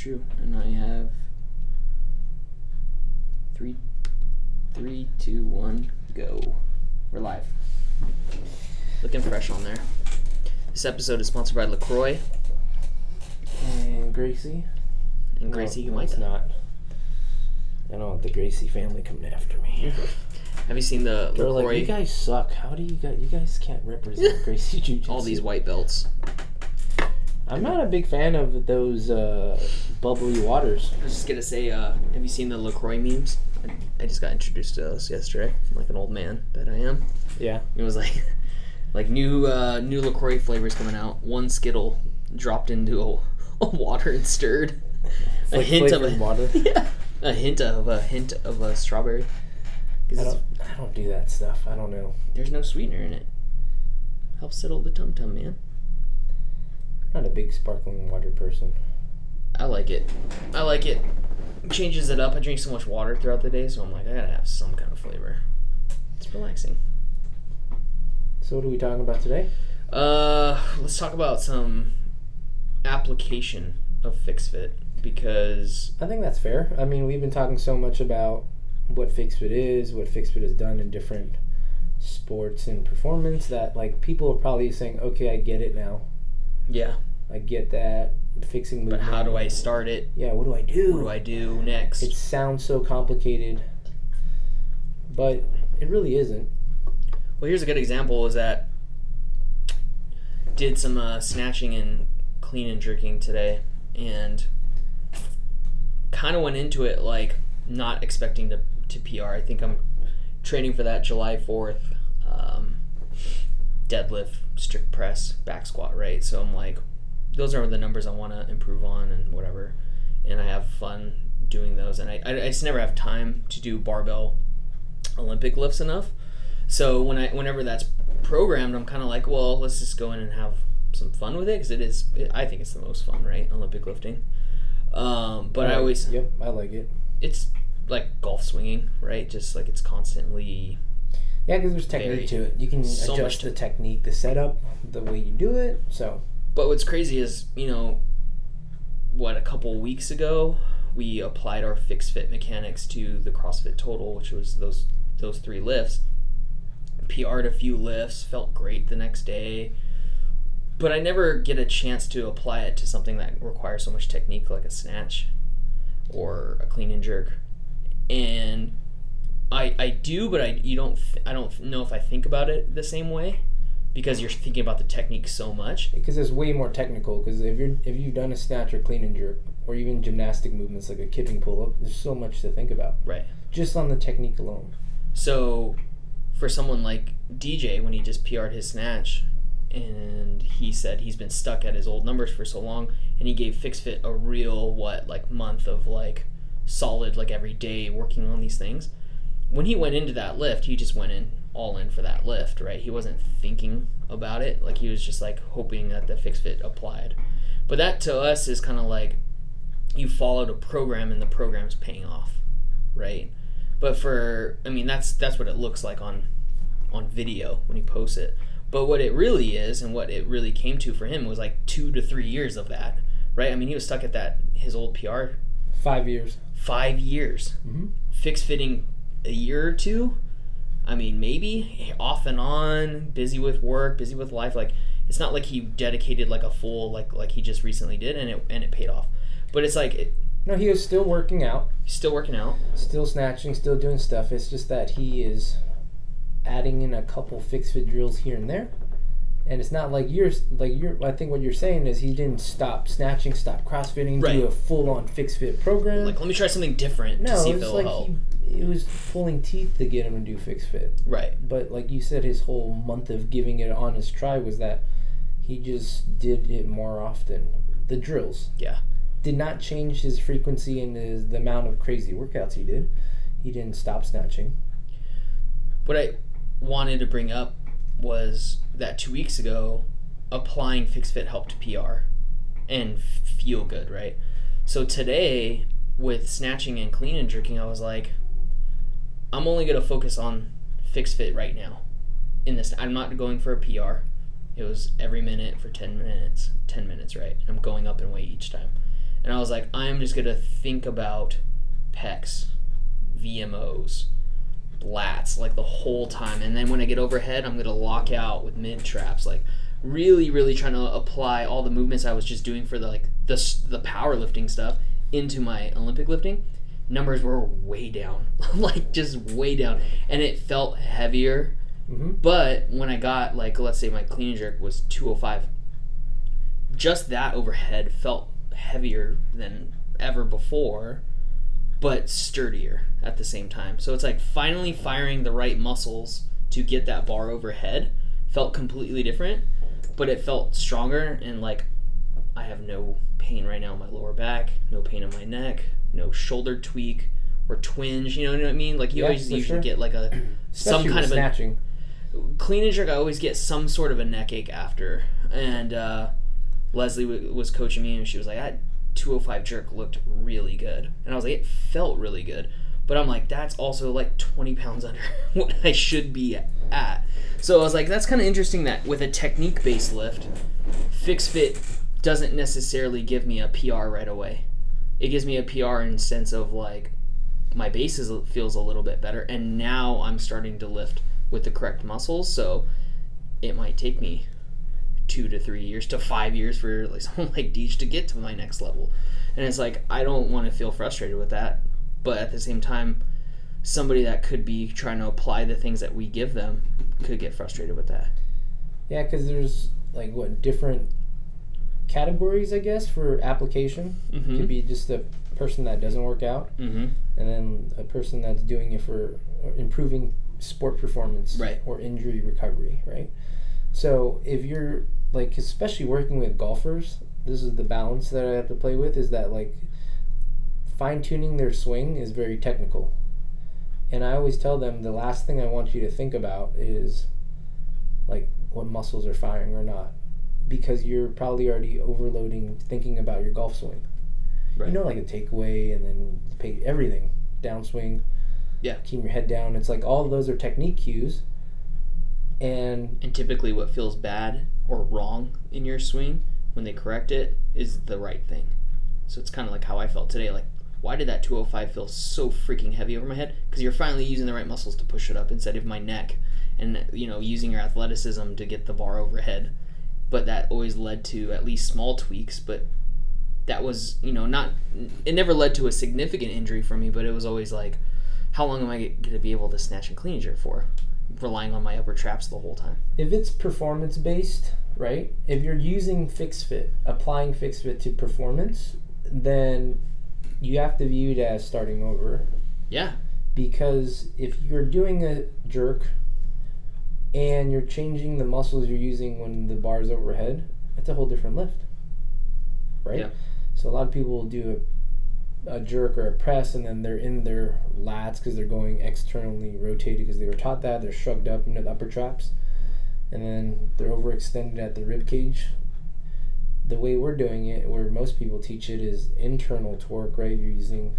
true. And I have 3, 2, 1, go. We're live. Looking fresh on there. This episode is sponsored by LaCroix. And Gracie. And Gracie, no, it's not. I don't want the Gracie family coming after me. Have you seen the They're LaCroix? like, you guys suck. How do you guys can't represent Gracie Jiu-Jitsu? All these white belts. I'm not a big fan of those bubbly waters. I was just going to say, have you seen the LaCroix memes? I just got introduced to those yesterday, like an old man that I am. Yeah. It was like new LaCroix flavors coming out. One Skittle dropped into a water and stirred. A hint of water. Yeah. A hint of a strawberry. I don't do that stuff. I don't know. There's no sweetener in it. Helps settle the tum-tum, man. I'm not a big sparkling water person. I like it. It changes it up. I drink so much water throughout the day, so I'm like, I gotta have some kind of flavor. It's relaxing. So what are we talking about today? Let's talk about some application of FixFit, because I think that's fair. I mean, we've been talking so much about what FixFit is, what FixFit has done in different sports and performance that, like, people are probably saying, okay, I get it now. Yeah. I get that. Fixing movement. But how do I start it? Yeah, what do I do? What do I do next? It sounds so complicated, but it really isn't. Well, here's a good example is that did some snatching and clean and jerking today, and kind of went into it like not expecting to PR. I think I'm training for that July 4th deadlift, strict press, back squat, right? So I'm like, those are the numbers I want to improve on and whatever, and I have fun doing those, and I just never have time to do barbell Olympic lifts enough. So whenever that's programmed, I'm kind of like, well, let's just go in and have some fun with it, because I think it's the most fun, right? Olympic lifting. But I always... Yep, I like it. It's like golf swinging, right? Just like it's constantly... Yeah, because there's technique to it. You can adjust the technique, the setup, the way you do it, so... But what's crazy is, a couple weeks ago, we applied our FixFit mechanics to the CrossFit Total, which was those 3 lifts. PR'd a few lifts, felt great the next day, but I never get a chance to apply it to something that requires so much technique, like a snatch or a clean and jerk. And I do, but I don't know if I think about it the same way, because you're thinking about the technique so much. Because it's way more technical. Because if you've done a snatch or clean and jerk, or even gymnastic movements like a kipping pull-up, there's so much to think about. Right. Just on the technique alone. So, for someone like DJ, when he just PR'd his snatch, and he said he's been stuck at his old numbers for so long, and he gave FixFit a real month of solid every day working on these things. When he went into that lift, he just went in all in for that lift, right? He wasn't thinking about it. He was just hoping that the FixFit applied. But that to us is kind of like you followed a program and the program's paying off, right? But that's what it looks like on video when he posts it. But what it really is, and what it really came to for him, was 2 to 3 years of that, right? I mean, he was stuck at his old PR. 5 years. 5 years. Mm-hmm. Fixfitting a year or two. I mean, maybe off and on, busy with work, busy with life. It's not like he dedicated a full like he just recently did, and it paid off. But it's no, he was still working out. He's still working out. Still snatching, still doing stuff. It's just that he is adding in a couple FixFit drills here and there. And it's not like you're I think what you're saying is he didn't stop snatching, stop CrossFitting, right. Do a full-on FixFit program. Let me try something different to see if it'll help. It was pulling teeth to get him to do FixFit. Right. But like you said, his whole month of giving it on his try was that he just did it more often. The drills. Yeah. Did not change his frequency and the amount of crazy workouts he did. He didn't stop snatching. What I wanted to bring up was that 2 weeks ago, applying FixFit helped PR and feel good, right? So today, with snatching and clean and jerking, I was like, I'm only going to focus on FixFit right now. I'm not going for a PR. It was every minute for 10 minutes, right? I'm going up in weight each time. And I was like, I'm just going to think about pecs, VMOs, lats, like the whole time. And then when I get overhead, I'm going to lock out with mid traps. Like really, really trying to apply all the movements I was just doing for the powerlifting stuff into my Olympic lifting. Numbers were way down, like just way down. And it felt heavier. Mm-hmm. But when I got, like, let's say my clean and jerk was 205, just that overhead felt heavier than ever before, but sturdier at the same time. So it's like finally firing the right muscles to get that bar overhead felt completely different, but it felt stronger. And like I have no pain right now in my lower back, no pain in my neck, no shoulder tweak or twinge. You know what I mean? Like you always usually get like some kind of snatching. Clean and jerk. I always get some sort of a neck ache after. And Leslie was coaching me, and she was like, "That 205 jerk looked really good," and I was like, "It felt really good," but I'm like, "That's also like 20 pounds under what I should be at." So I was like, "That's kind of interesting that with a technique-based lift, FixFit doesn't necessarily give me a PR right away. It gives me a PR in the sense of like my base feels a little bit better, and now I'm starting to lift with the correct muscles. So it might take me 2 to 3 years to 5 years for like someone like Deej to get to my next level." And it's like, I don't want to feel frustrated with that, but at the same time, somebody that could be trying to apply the things that we give them could get frustrated with that. Yeah, because there's like different categories, I guess, for application. Mm-hmm. It could be just a person that doesn't work out, mm-hmm. and then a person that's doing it for improving sport performance, right, or injury recovery, right? So if you're like, especially working with golfers, this is the balance that I have to play with, is that like fine-tuning their swing is very technical. And I always tell them the last thing I want you to think about is like what muscles are firing or not, because you're probably already overloading thinking about your golf swing. Right. You know, like a takeaway and then everything, downswing, keep your head down. It's like all of those are technique cues. And typically what feels bad or wrong in your swing, when they correct it, is the right thing. So it's kind of like how I felt today. Like, why did that 205 feel so freaking heavy over my head? Because you're finally using the right muscles to push it up instead of my neck, and using your athleticism to get the bar overhead. But that always led to at least small tweaks. But that was, it never led to a significant injury for me. But it was always like, how long am I going to be able to snatch and clean and jerk for? Relying on my upper traps the whole time. If it's performance based, right? If you're using FixFit, applying FixFit to performance, then you have to view it as starting over. Yeah. Because if you're doing a jerk and you're changing the muscles you're using when the bar's overhead, it's a whole different lift, right? Yeah. So a lot of people will do a jerk or a press, and then they're in their lats because they're going externally rotated because they were taught that. They're shrugged up into the upper traps, and then they're overextended at the rib cage. The way we're doing it, where most people teach it, is internal torque, right? You're using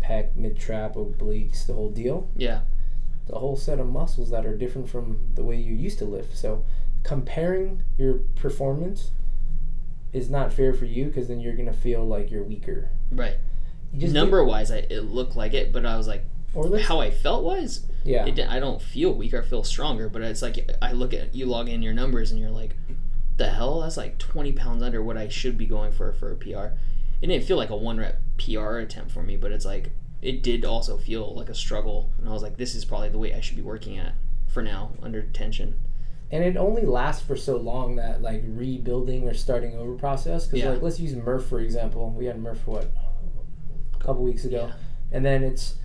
pec, mid-trap, obliques, the whole deal. Yeah. The whole set of muscles that are different from the way you used to lift. So comparing your performance is not fair for you, because then you're going to feel like you're weaker. Right. Number-wise, it looked like it, but I was like, how I felt-wise, I don't feel weaker, I feel stronger, but it's like, I look at, you log in your numbers, and you're like, the hell? That's like 20 pounds under what I should be going for a PR. It didn't feel like a 1-rep PR attempt for me, but it's like, it did also feel like a struggle, and I was like, this is probably the weight I should be working at for now, under tension. And it only lasts for so long, that like rebuilding or starting over process, because like, let's use Murph for example. We had Murph a couple weeks ago, and then it's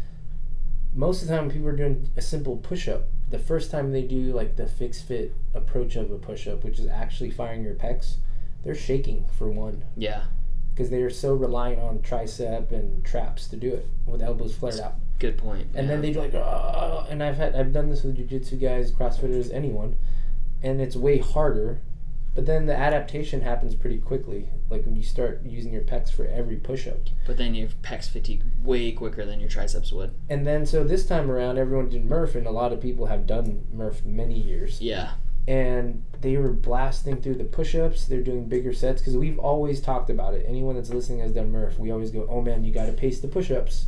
most of the time people are doing a simple push-up. The first time they do like the FixFit approach of a push-up, which is actually firing your pecs, they're shaking for one. Yeah. Because they are so reliant on tricep and traps to do it with elbows flared out. Good point. And then they do like, oh, and I've done this with jiu-jitsu guys, CrossFitters, anyone, and it's way harder. But then the adaptation happens pretty quickly, like when you start using your pecs for every push-up. But then your pecs fatigue way quicker than your triceps would. And then, so this time around, everyone did Murph, and a lot of people have done Murph many years. Yeah. and they were blasting through the push-ups. They're doing bigger sets because we've always talked about it. Anyone that's listening has done Murph. We always go, oh man, you got to pace the push-ups.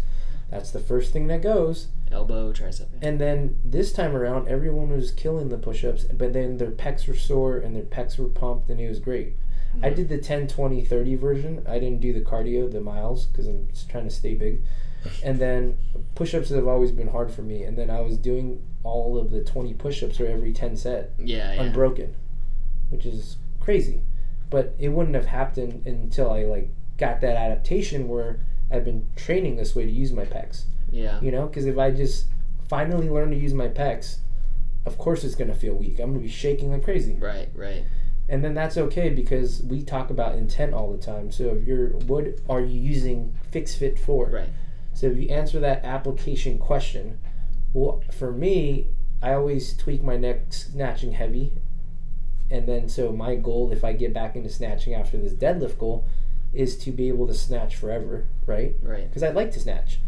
That's the first thing that goes. Elbow, tricep. Yeah. And then this time around, everyone was killing the push-ups, but then their pecs were sore and their pecs were pumped, and it was great. I did the 10, 20, 30 version. I didn't do the cardio, the miles, because I'm just trying to stay big. And then push-ups have always been hard for me. And then I was doing all of the 20 push-ups for every 10 set. Unbroken, which is crazy. But it wouldn't have happened until I got that adaptation where I've been training this way to use my pecs. Yeah. You know, because if I just finally learn to use my pecs, of course it's going to feel weak. I'm going to be shaking like crazy. Right. And then that's okay because we talk about intent all the time. So if what are you using FixFit for? Right. So if you answer that application question, well, for me, I always tweak my neck snatching heavy. And then so my goal, if I get back into snatching after this deadlift goal, is to be able to snatch forever, right? Right. Because I like to snatch.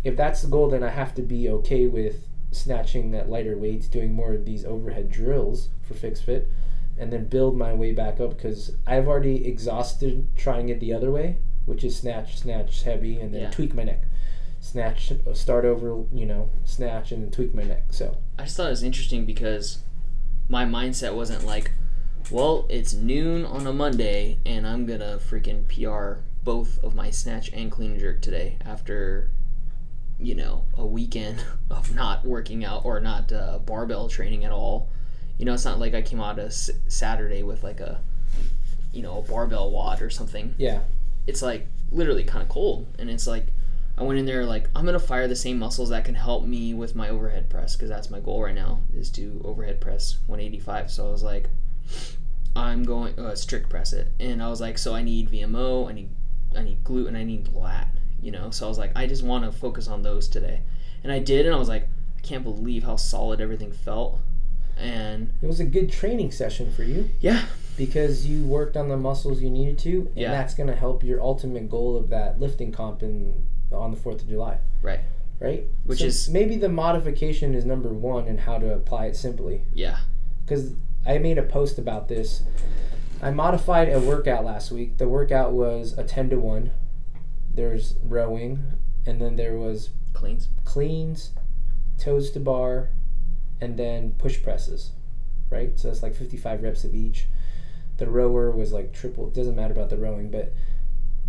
If that's the goal, then I have to be okay with snatching at lighter weights, doing more of these overhead drills for FixFit, and then build my way back up because I've already exhausted trying it the other way, which is snatch heavy, and then tweak my neck. Snatch, start over, snatch, and then tweak my neck. So I just thought it was interesting because my mindset wasn't like, well, it's noon on a Monday, and I'm going to freaking PR both of my snatch and clean and jerk today after, a weekend of not working out or not barbell training at all. It's not like I came out of Saturday with like a barbell wad or something. Yeah. It's like literally kind of cold. And it's like, I went in there like, I'm going to fire the same muscles that can help me with my overhead press because that's my goal right now is to overhead press 185. So I was like, I'm going strict press it. And I was like, so I need VMO, I need glute, and I need lat, So I was like, I just want to focus on those today. And I did, and I was like, I can't believe how solid everything felt. And it was a good training session for you. Yeah. Because you worked on the muscles you needed to, and that's going to help your ultimate goal of that lifting comp on the 4th of July. Right. Which is... maybe the modification is number one and how to apply it simply. Yeah. Because I made a post about this. I modified a workout last week. The workout was a 10-to-1. There's rowing, and then there was... Cleans, toes to bar, and then push presses, right? So that's like 55 reps of each. The rower was like triple. It doesn't matter about the rowing, but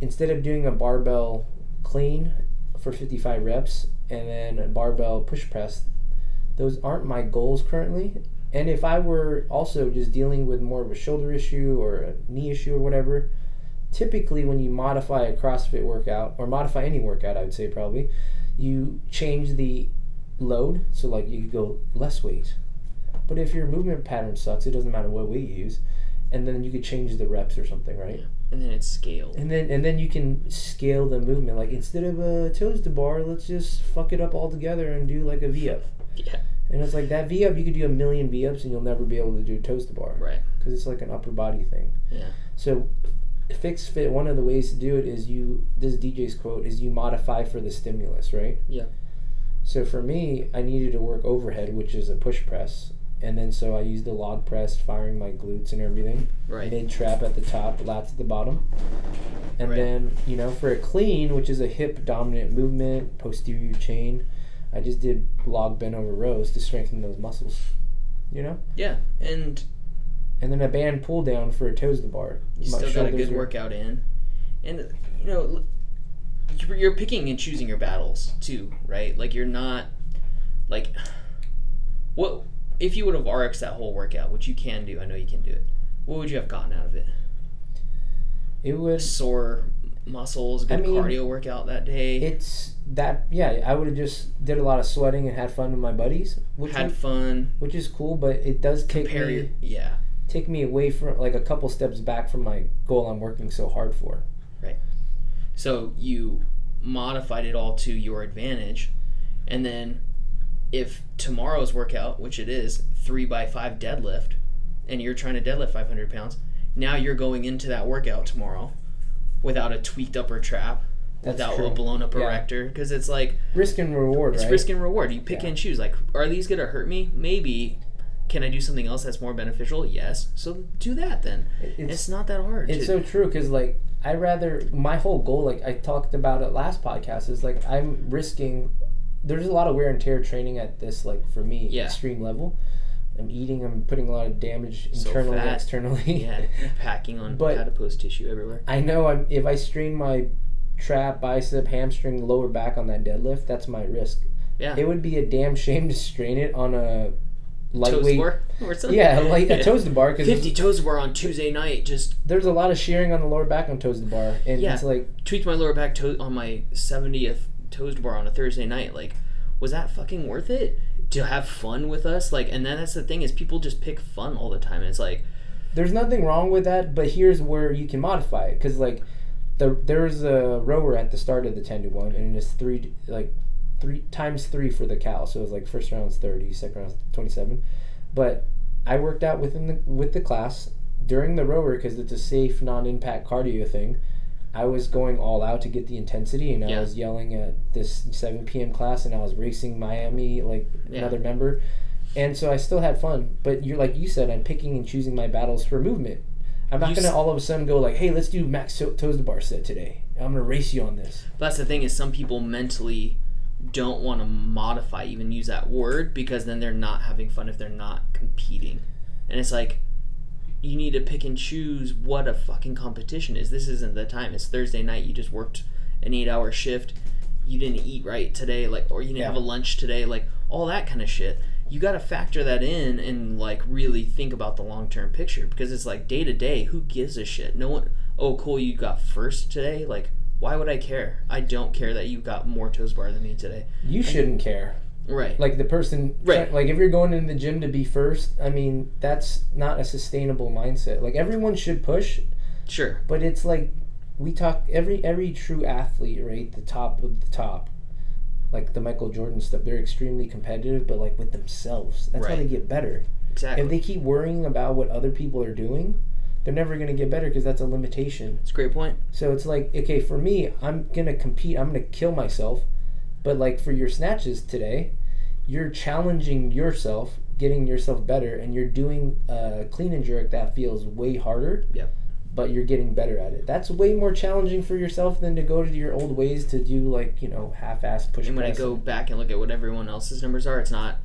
instead of doing a barbell clean for 55 reps and then a barbell push press, those aren't my goals currently. And if I were also just dealing with more of a shoulder issue or a knee issue or whatever, typically when you modify a CrossFit workout, or modify any workout, I would say probably, you change the load, so like you could go less weight. But if your movement pattern sucks, it doesn't matter what weight you use, and then you could change the reps or something, right? Yeah. And then it's scaled. And then you can scale the movement. Like instead of a toes to bar, let's just fuck it up all together and do like a V-up. Yeah. And it's like that V-up, you could do 1,000,000 V-ups and you'll never be able to do toes to bar. Right. Because it's like an upper body thing. Yeah. So FixFit, one of the ways to do it is this DJ's quote is you modify for the stimulus, right? Yeah. So for me, I needed to work overhead, which is a push press. And then so I used the log press, firing my glutes and everything. Right. Mid-trap at the top, lats at the bottom. And then, for a clean, which is a hip-dominant movement, posterior chain, I just did log bent over rows to strengthen those muscles. Yeah. And then a band pull down for a toes to bar. You still got a good workout in. And, you're picking and choosing your battles, too, right? Like, you're not, like, what... If you would have RX'd that whole workout, which you can do, I know you can do it, what would you have gotten out of it? It would... Sore muscles, good cardio workout that day. It's that, I would have just did a lot of sweating and had fun with my buddies. Which is cool, but it does take me away from, like, a couple steps back from my goal I'm working so hard for. Right. So you modified it all to your advantage, and then... If tomorrow's workout, which it is, 3x5 deadlift, and you're trying to deadlift 500 pounds, now you're going into that workout tomorrow without a tweaked upper trap, without a blown up erector, because it's like... Risk and reward, It's risk and reward. You pick and choose. Like, are these going to hurt me? Maybe, can I do something else that's more beneficial? Yes. So do that then. It's not that hard. It's so true, because like my whole goal, like I talked about it last podcast, is like I'm risking. There's a lot of wear and tear training at this, like for me, extreme level. I'm putting a lot of damage internally and externally. Yeah, packing on adipose tissue everywhere. I know if I strain my trap, bicep, hamstring, lower back on that deadlift, that's my risk. Yeah. It would be a damn shame to strain it on a lightweight. Toes bar or something? Yeah, like a toes to bar. 50 toes to bar on Tuesday night. There's a lot of shearing on the lower back on toes to bar. And it's like... tweaked my lower back on my 70th toes to bar on a Thursday night. Like, was that fucking worth it? To have fun with us? Like, and then that's the thing, is people just pick fun all the time. And it's like... There's nothing wrong with that, but here's where you can modify it. Because, like, there's a rower at the start of the 10-to-1, and it's 3 times 3 for the cal. So it was like first round's 30, second round's 27. But I worked out with the class during the rower, because it's a safe, non-impact cardio thing. I was going all out to get the intensity, and I was yelling at this 7 p.m. class, and I was racing Miami like another member. And so I still had fun. But you're like you said, I'm picking and choosing my battles for movement. I'm not going to all of a sudden go like, hey, let's do max toes to bar set today. I'm going to race you on this. But that's the thing, is some people mentally don't want to modify, even use that word, because then they're not having fun if they're not competing. And it's like, you need to pick and choose what a fucking competition is. This isn't the time. It's Thursday night. You just worked an 8-hour shift. You didn't eat right today, like, or you didn't have a lunch today, like all that kind of shit. You got to factor that in and like really think about the long-term picture, because it's like day to day, who gives a shit? No one. Oh, cool, you got first today. Like, why would I care? I don't care that you got more toes bar than me today. You shouldn't care. Right. Like the person, like if you're going in the gym to be first, I mean, that's not a sustainable mindset. Like everyone should push. Sure. But it's like, we talk, every true athlete, right, the top of the top, like the Michael Jordan stuff, they're extremely competitive, but like with themselves. That's how they get better. Exactly. If they keep worrying about what other people are doing, they're never going to get better, because that's a limitation. That's a great point. So it's like, okay, for me, I'm going to compete, I'm going to kill myself. But like for your snatches today, you're challenging yourself, getting yourself better, and you're doing a clean and jerk that feels way harder. Yep. But you're getting better at it. That's way more challenging for yourself than to go to your old ways to do like, half-ass push. And when I go back and look at what everyone else's numbers are, it's not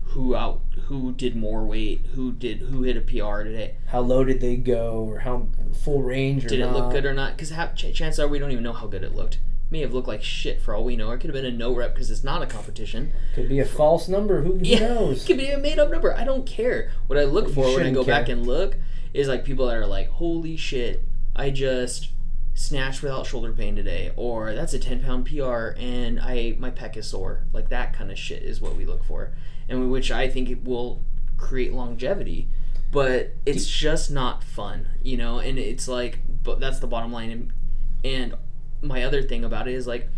who did more weight, who hit a PR today, how low did they go, or how full range, or did it look good or not? Because chances are we don't even know how good it looked. May have looked like shit for all we know. It could have been a no rep because it's not a competition. Could be a false number. Who knows? It could be a made up number. I don't care. What I look for when I go back and look is like people that are like, holy shit, I just snatched without shoulder pain today, or that's a 10-pound PR and my pec is sore. Like that kind of shit is what we look for, and which I think it will create longevity. But it's just not fun, and it's like, but that's the bottom line. And my other thing about it is like,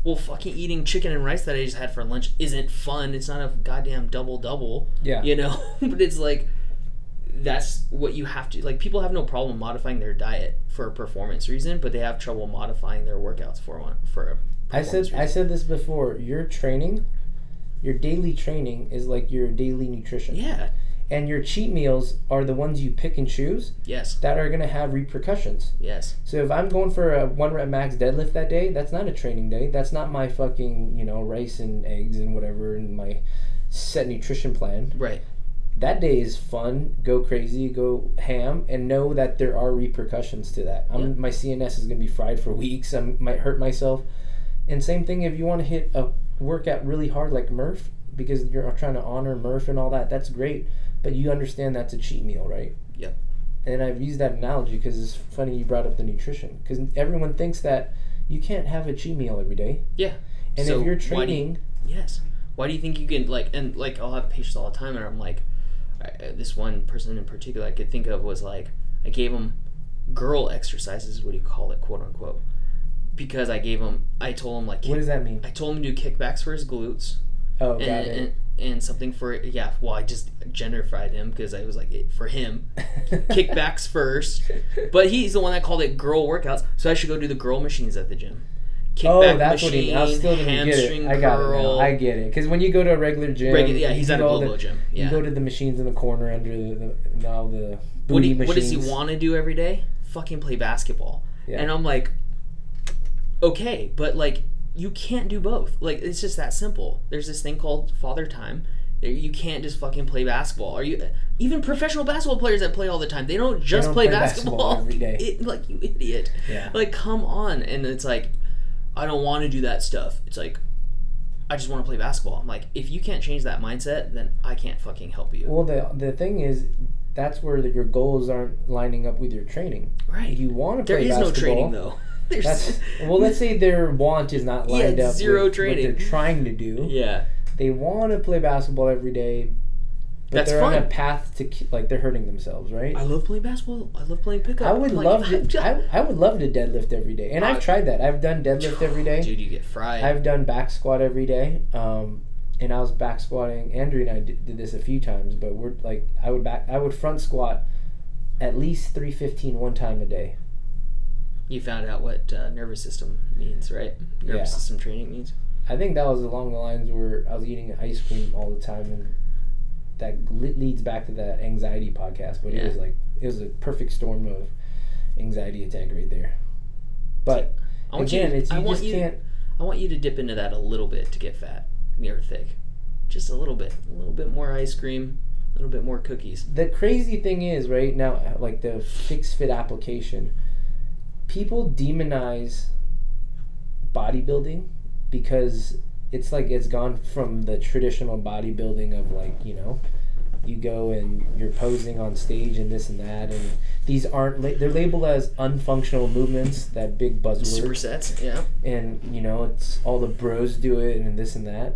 well, fucking eating chicken and rice that I just had for lunch isn't fun. It's not a goddamn double. Yeah. But it's like, that's what you have to, like, people have no problem modifying their diet for a performance reason, but they have trouble modifying their workouts for a performance reason. I said this before, your daily training is like your daily nutrition. Yeah. And your cheat meals are the ones you pick and choose. Yes. That are going to have repercussions. Yes. So if I'm going for a 1 rep max deadlift that day, that's not a training day. That's not my fucking, rice and eggs and whatever in my set nutrition plan. Right. That day is fun. Go crazy, go ham, and know that there are repercussions to that. My CNS is going to be fried for weeks. I might hurt myself. And same thing if you want to hit a workout really hard like Murph, because you're trying to honor Murph and all that, that's great. But you understand that's a cheat meal, right? Yep. And I've used that analogy because it's funny you brought up the nutrition. Because everyone thinks that you can't have a cheat meal every day. Yeah. And so if you're training... Why do you think you can, I'll have patients all the time, and I'm like, this one person in particular I could think of was like, I gave him girl exercises, what do you call it, quote unquote. Because I told him like... What does that mean? I told him to do kickbacks for his glutes. Oh, got it. And something for, I just genderfied him because I was like, for him, kickbacks first. But he's the one that called it girl workouts, so I should go do the girl machines at the gym. kickback that's machine, what he. I was still gonna get it. I got it now. I get it. Because when you go to a regular gym, he's at a Globo gym. Yeah. You go to the machines in the corner under the booty machines. What does he want to do every day? Fucking play basketball. Yeah. And I'm like, okay, but like you can't do both. Like it's just that simple. There's this thing called father time. You can't just fucking play basketball. Are you even professional basketball players that play all the time? They don't just play basketball every day. Like you idiot. Yeah. Like come on. And it's like, I don't want to do that stuff. It's like, I just want to play basketball. I'm like, if you can't change that mindset, then I can't fucking help you. Well, the thing is, that's where your goals aren't lining up with your training. Right. You want to play basketball. There is no training though. Well, let's say their want is not lined up zero with training. what they're trying to do. Yeah. They want to play basketball every day, but they're on a path to they're hurting themselves, right? I love playing basketball. I love playing pickup. I would love to deadlift every day, and I've tried that. I've done deadlift every day. Dude, you get fried. I've done back squat every day, and I was back squatting. Andrew and I did this a few times, but we're like I would front squat at least 315 one time a day. You found out what nervous system means, right? Nervous system training means. I think that was along the lines where I was eating ice cream all the time, and that leads back to that anxiety podcast. But it was a perfect storm of anxiety attack right there. But I want you to dip into that a little bit to get fat or thick, just a little bit more ice cream, a little bit more cookies. The crazy thing is right now, like the FixFit application, people demonize bodybuilding. Because it's like it's gone from the traditional bodybuilding of like, you know, you go and you're posing on stage and this and that, and these aren't they're labeled as unfunctional movements, that big buzzword. Supersets, yeah. And you know, it's all the bros do it and this and that,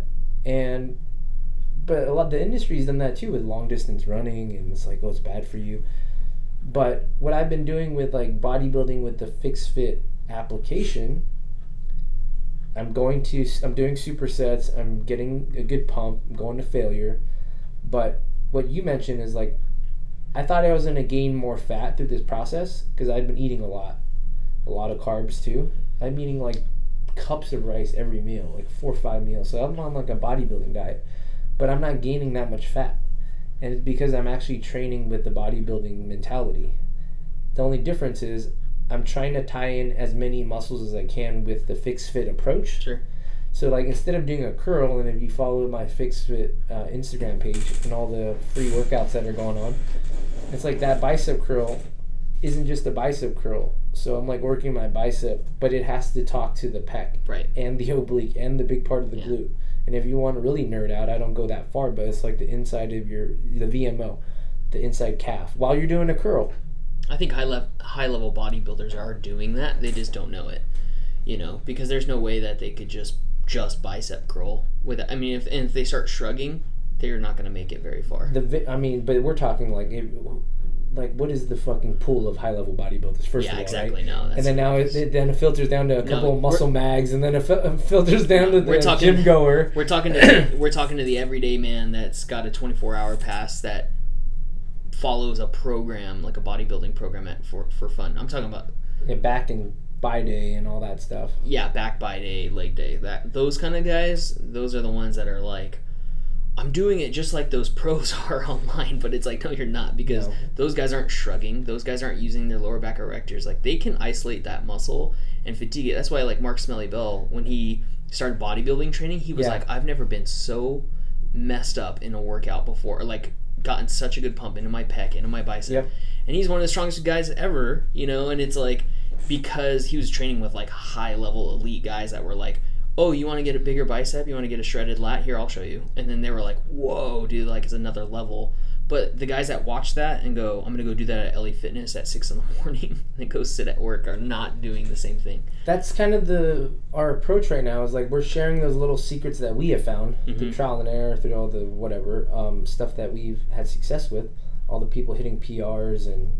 but a lot of the industry's done that too with long distance running, and it's like, oh, it's bad for you. But what I've been doing with like bodybuilding with the FixFit application, I'm doing supersets, I'm getting a good pump, I'm going to failure. But what you mentioned is like, I thought I was going to gain more fat through this process because I'd been eating a lot of carbs too. I'm eating like cups of rice every meal, like 4 or 5 meals. So I'm on like a bodybuilding diet, but I'm not gaining that much fat. And it's because I'm actually training with the bodybuilding mentality. The only difference is I'm trying to tie in as many muscles as I can with the FixFit approach. Sure. So like instead of doing a curl, and if you follow my FixFit Instagram page and all the free workouts that are going on, it's like that bicep curl isn't just a bicep curl. So I'm like working my bicep, but it has to talk to the pec, right, and the oblique and the big part of the glute. And if you want to really nerd out, I don't go that far, but it's like the inside of the VMO, the inside calf, while you're doing a curl. I think high level bodybuilders are doing that. They just don't know it, you know, because there's no way that they could just bicep curl with it. I mean, if they start shrugging, they're not going to make it very far. But we're talking like what is the fucking pool of high level bodybuilders? First of all, exactly. Right? No, and then now it filters down to a couple of muscle mags, and then it filters down to the gym goer. We're talking to the everyday man that's got a 24-hour pass that follows a program, like a bodybuilding program for fun. I'm talking about back and by day and all that stuff. Yeah, back by day, leg day. Those kind of guys, those are the ones that are like, I'm doing it just like those pros are online, but it's like, no, you're not, because those guys aren't shrugging. Those guys aren't using their lower back erectors. Like, they can isolate that muscle and fatigue it. That's why, like, Mark Smelly Bell, when he started bodybuilding training, he was like, I've never been so messed up in a workout before, or like gotten such a good pump into my pec, into my bicep. And he's one of the strongest guys ever, you know, and it's like, because he was training with like high level elite guys that were like, oh, you want to get a bigger bicep? You want to get a shredded lat? Here, I'll show you. And then they were like, whoa, dude, like it's another level. But the guys that watch that and go, I'm going to go do that at LA Fitness at 6 in the morning and go sit at work are not doing the same thing. That's kind of our approach right now, is like we're sharing those little secrets that we have found through trial and error, through all the whatever stuff that we've had success with, all the people hitting PRs and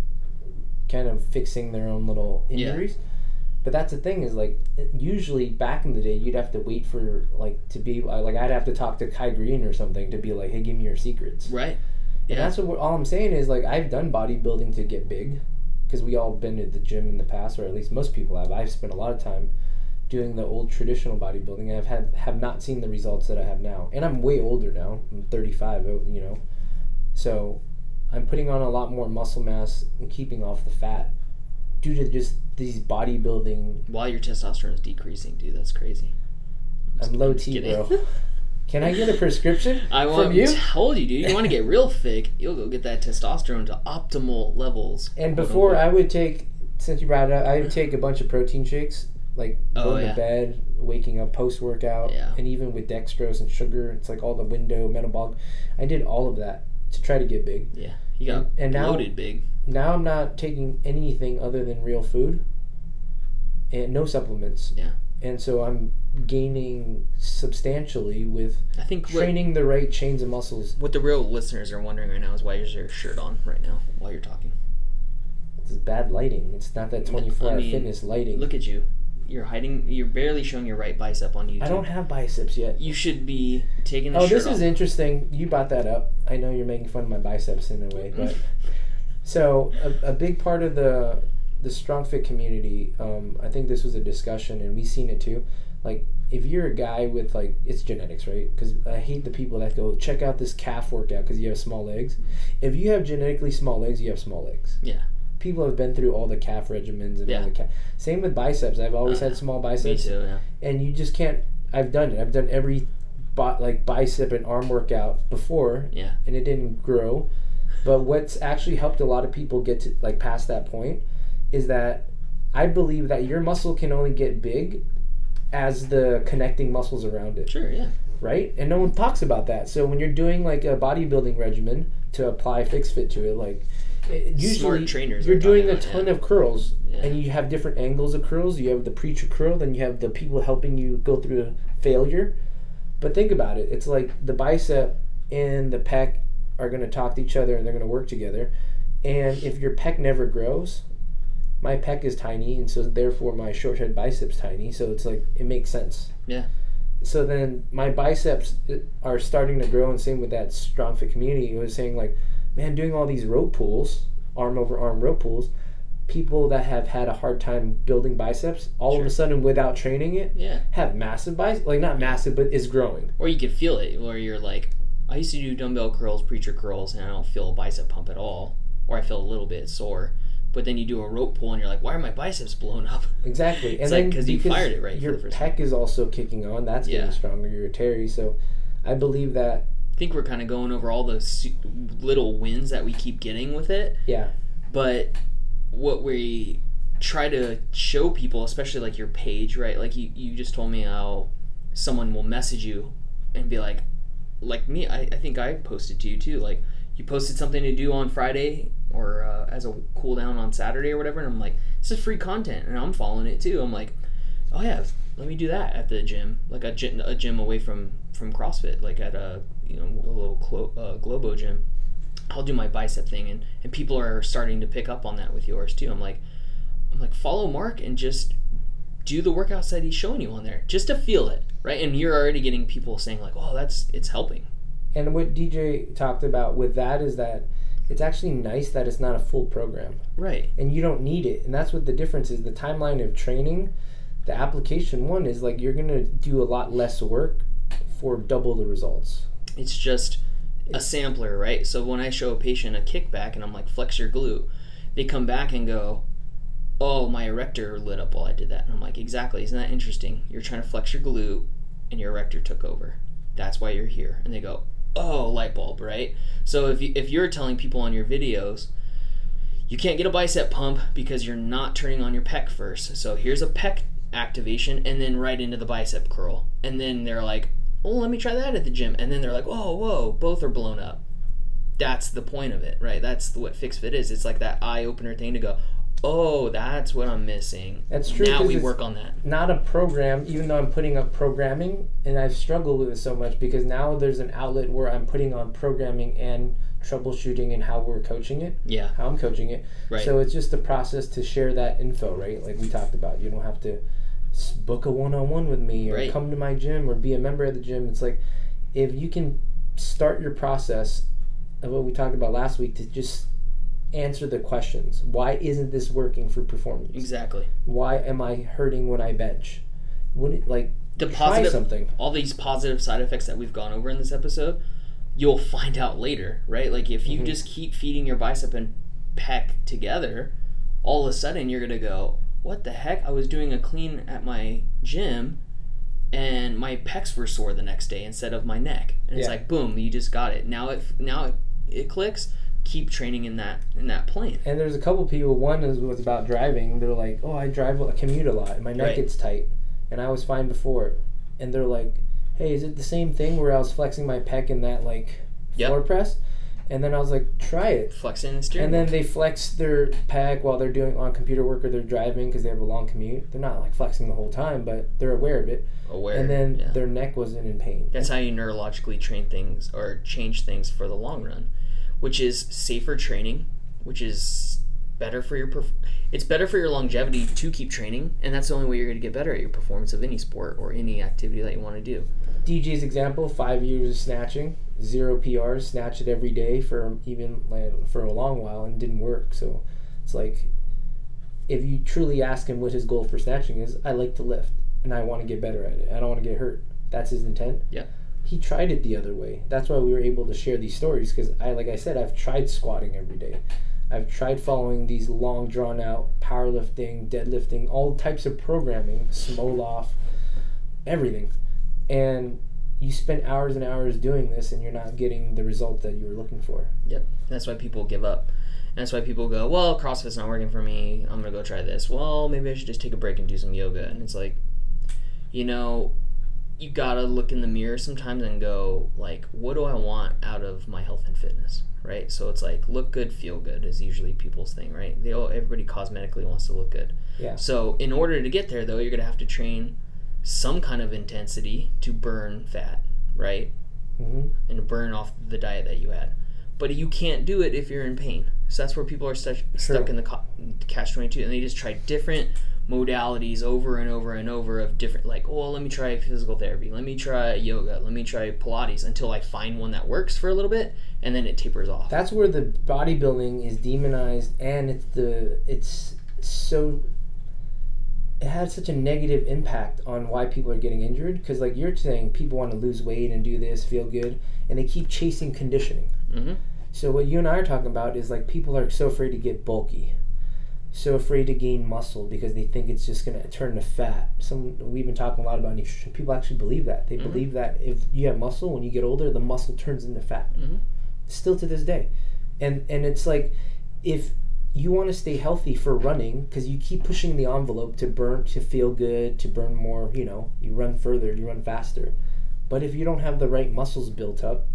kind of fixing their own little injuries. Yeah. But that's the thing, is like usually back in the day you'd have to wait for like to be like I'd have to talk to Kai Green or something to be like, hey, give me your secrets. Right. And that's what all I'm saying is, like, I've done bodybuilding to get big, because we all been at the gym in the past, or at least most people have. I've spent a lot of time doing the old traditional bodybuilding. Have not seen the results that I have now, and I'm way older now. I'm 35, you know, so I'm putting on a lot more muscle mass and keeping off the fat due to just these bodybuilding. While your testosterone is decreasing, dude, that's crazy. I'm low T, bro. Can I get a prescription from you? I told you, dude. You want to get real thick, you'll go get that testosterone to optimal levels. And before, I would take, since you brought it up, I would take a bunch of protein shakes, like going to bed, waking up post-workout, and even with dextrose and sugar, it's like all the window metabolic. I did all of that to try to get big. Yeah, you got bloated big. Now I'm not taking anything other than real food and no supplements. Yeah. And so I'm gaining substantially with training the right chains of muscles. What the real listeners are wondering right now is why is your shirt on right now while you're talking? It's bad lighting. It's not that 24-hour fitness lighting. Look at you. You're barely showing your right bicep on YouTube. I don't have biceps yet. You should be taking the shirt off. Oh, this is interesting. You brought that up. I know you're making fun of my biceps in a way, but so a big part of the StrongFit community, I think this was a discussion, and we've seen it too. Like, if you're a guy with, like, it's genetics, right? Because I hate the people that go, check out this calf workout because you have small legs. If you have genetically small legs, you have small legs. Yeah. People have been through all the calf regimens and all the calf. Same with biceps. I've always had small biceps. Me too, yeah. And you just can't. I've done it. I've done every bicep and arm workout before. Yeah. And it didn't grow. But what's actually helped a lot of people get to past that point is that I believe that your muscle can only get big as the connecting muscles around it. Sure, yeah. Right? And no one talks about that. So when you're doing a bodybuilding regimen to apply FixFit to it, usually smart trainers you're doing a ton of curls, and you have different angles of curls. You have the preacher curl, then you have the people helping you go through a failure. But think about it. It's like the bicep and the pec are going to talk to each other, and they're going to work together. And if your pec never grows, my pec is tiny, and so therefore my short head biceps tiny. So it's like, it makes sense. Yeah. So then my biceps are starting to grow, and same with that StrongFit community. It was saying man, doing all these rope pulls, arm over arm rope pulls, people that have had a hard time building biceps, all of a sudden without training it, have massive biceps. Not massive, but is growing. Or you can feel it, where you're like, I used to do dumbbell curls, preacher curls, and I don't feel a bicep pump at all, or I feel a little bit sore. But then you do a rope pull, and you're like, why are my biceps blown up? Exactly. It's and because you fired it right. Your pec is also kicking on. That's getting stronger. Your Terry. So I believe that. I think we're kind of going over all those little wins that we keep getting with it. Yeah. But what we try to show people, especially your page, right? Like you just told me how someone will message you and be like me, I think I posted to you too. You posted something to do on Friday or as a cool down on Saturday or whatever, and I'm like, this is free content, and I'm following it too. I'm like, oh yeah, let me do that at the gym, a gym away from CrossFit, at a little Globo gym. I'll do my bicep thing, and people are starting to pick up on that with yours too. I'm like follow Mark and just do the workouts that he's showing you on there, just to feel it, right? And you're already getting people saying oh, it's helping. And what DJ talked about with that is that it's actually nice that it's not a full program. Right. And you don't need it. And that's what the difference is. The timeline of training, the application one is you're going to do a lot less work for double the results. It's just a sampler, right? So when I show a patient a kickback and I'm like, flex your glute, they come back and go, oh, my erector lit up while I did that. And I'm like, exactly. Isn't that interesting? You're trying to flex your glute and your erector took over. That's why you're here. And they go, oh, light bulb, right? So if you're telling people on your videos, you can't get a bicep pump because you're not turning on your pec first. So here's a pec activation and then right into the bicep curl. And then they're like, oh, let me try that at the gym. And then they're like, oh, whoa, both are blown up. That's the point of it, right? That's what FixFit is. It's like that eye-opener thing to go, oh, that's what I'm missing. That's true. Now we work on that. Not a program, even though I'm putting up programming, and I've struggled with it so much because now there's an outlet where I'm putting on programming and troubleshooting and how we're coaching it. Yeah. How I'm coaching it. Right. So it's just a process to share that info, right? Like we talked about. You don't have to book a one-on-one with me or come to my gym or be a member of the gym. It's like if you can start your process of what we talked about last week to just answer the questions. Why isn't this working for performance? Exactly. Why am I hurting when I bench? try something. All these positive side effects that we've gone over in this episode, you'll find out later, right? Like if you just keep feeding your bicep and pec together, all of a sudden you're gonna go, what the heck? I was doing a clean at my gym and my pecs were sore the next day instead of my neck. And it's like, boom, you just got it. Now it clicks. Keep training in that plane. And there's a couple people. One was about driving. They're like, oh, I commute a lot and my neck gets tight, and I was fine before. And they're like, hey, is it the same thing where I was flexing my pec in that floor press? And then I was like, try it. Flex in and steering. And then they flex their pec while they're doing on computer work or they're driving because they have a long commute. They're not like flexing the whole time, but they're aware of it. And then their neck wasn't in pain. That's how you neurologically train things or change things for the long run, which is safer training, which is better for your it's better for your longevity to keep training, and that's the only way you're going to get better at your performance of any sport or any activity that you want to do. DJ's example, 5 years of snatching, 0 PRs, snatched it every day for a long while and didn't work. So it's like, if you truly ask him what his goal for snatching is, I like to lift and I want to get better at it. I don't want to get hurt. That's his intent. Yeah. He tried it the other way. That's why we were able to share these stories, because like I said, I've tried squatting every day. I've tried following these long, drawn-out powerlifting, deadlifting, all types of programming, Smolov, everything. And you spend hours and hours doing this, and you're not getting the result that you were looking for. Yep. That's why people give up. And that's why people go, well, CrossFit's not working for me. I'm going to go try this. Well, maybe I should just take a break and do some yoga. And it's like, you gotta look in the mirror sometimes and go, like, what do I want out of my health and fitness, right? So it's like, look good, feel good is usually people's thing, right? Everybody cosmetically wants to look good. Yeah. So in order to get there, though, you're gonna have to train some kind of intensity to burn fat, right? Mm-hmm. And burn off the diet that you had. But you can't do it if you're in pain. So that's where people are stuck in the catch-22, and they just try different modalities over and over and over of different, like, oh, let me try physical therapy, let me try yoga, let me try Pilates, until I find one that works for a little bit, and then it tapers off. That's where the bodybuilding is demonized, and it has such a negative impact on why people are getting injured, because like you're saying, people want to lose weight and do this, feel good, and they keep chasing conditioning. Mm-hmm. So what you and I are talking about is like, people are so afraid to get bulky, so afraid to gain muscle because they think it's just going to turn to fat. We've been talking a lot about nutrition. People actually believe that. They believe that if you have muscle, when you get older, the muscle turns into fat. Mm-hmm. Still to this day. And it's like, if you want to stay healthy for running, because you keep pushing the envelope to feel good, to burn more, you run further, you run faster. But if you don't have the right muscles built up,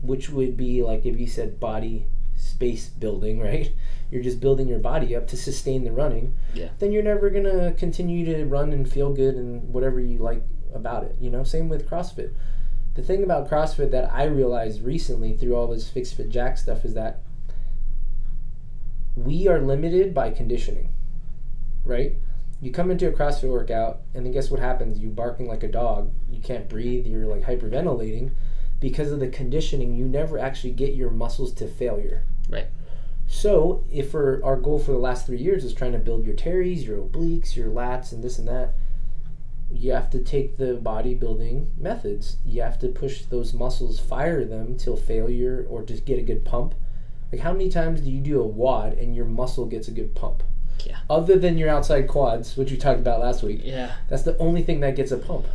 which would be like if you said body space building, right? You're just building your body up to sustain the running. Yeah. Then you're never going to continue to run and feel good and whatever you like about it. Same with CrossFit. The thing about CrossFit that I realized recently through all this FixFit Jack stuff is that we are limited by conditioning, right? You come into a CrossFit workout and then guess what happens? You're barking like a dog. You can't breathe. You're like hyperventilating. Because of the conditioning, you never actually get your muscles to failure. Right. So, if our goal for the last 3 years is trying to build your teres, your obliques, your lats, and this and that, you have to take the bodybuilding methods. You have to push those muscles, fire them till failure, or just get a good pump. Like, how many times do you do a WOD and your muscle gets a good pump? Yeah. Other than your outside quads, which we talked about last week. Yeah. That's the only thing that gets a pump.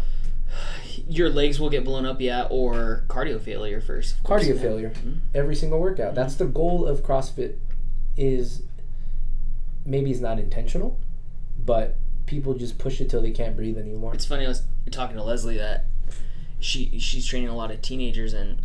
Your legs will get blown up, or cardio failure first. Cardio failure. Mm-hmm. Every single workout. Mm-hmm. That's the goal of CrossFit. Is maybe it's not intentional, but people just push it till they can't breathe anymore. It's funny, I was talking to Leslie that she's training a lot of teenagers, and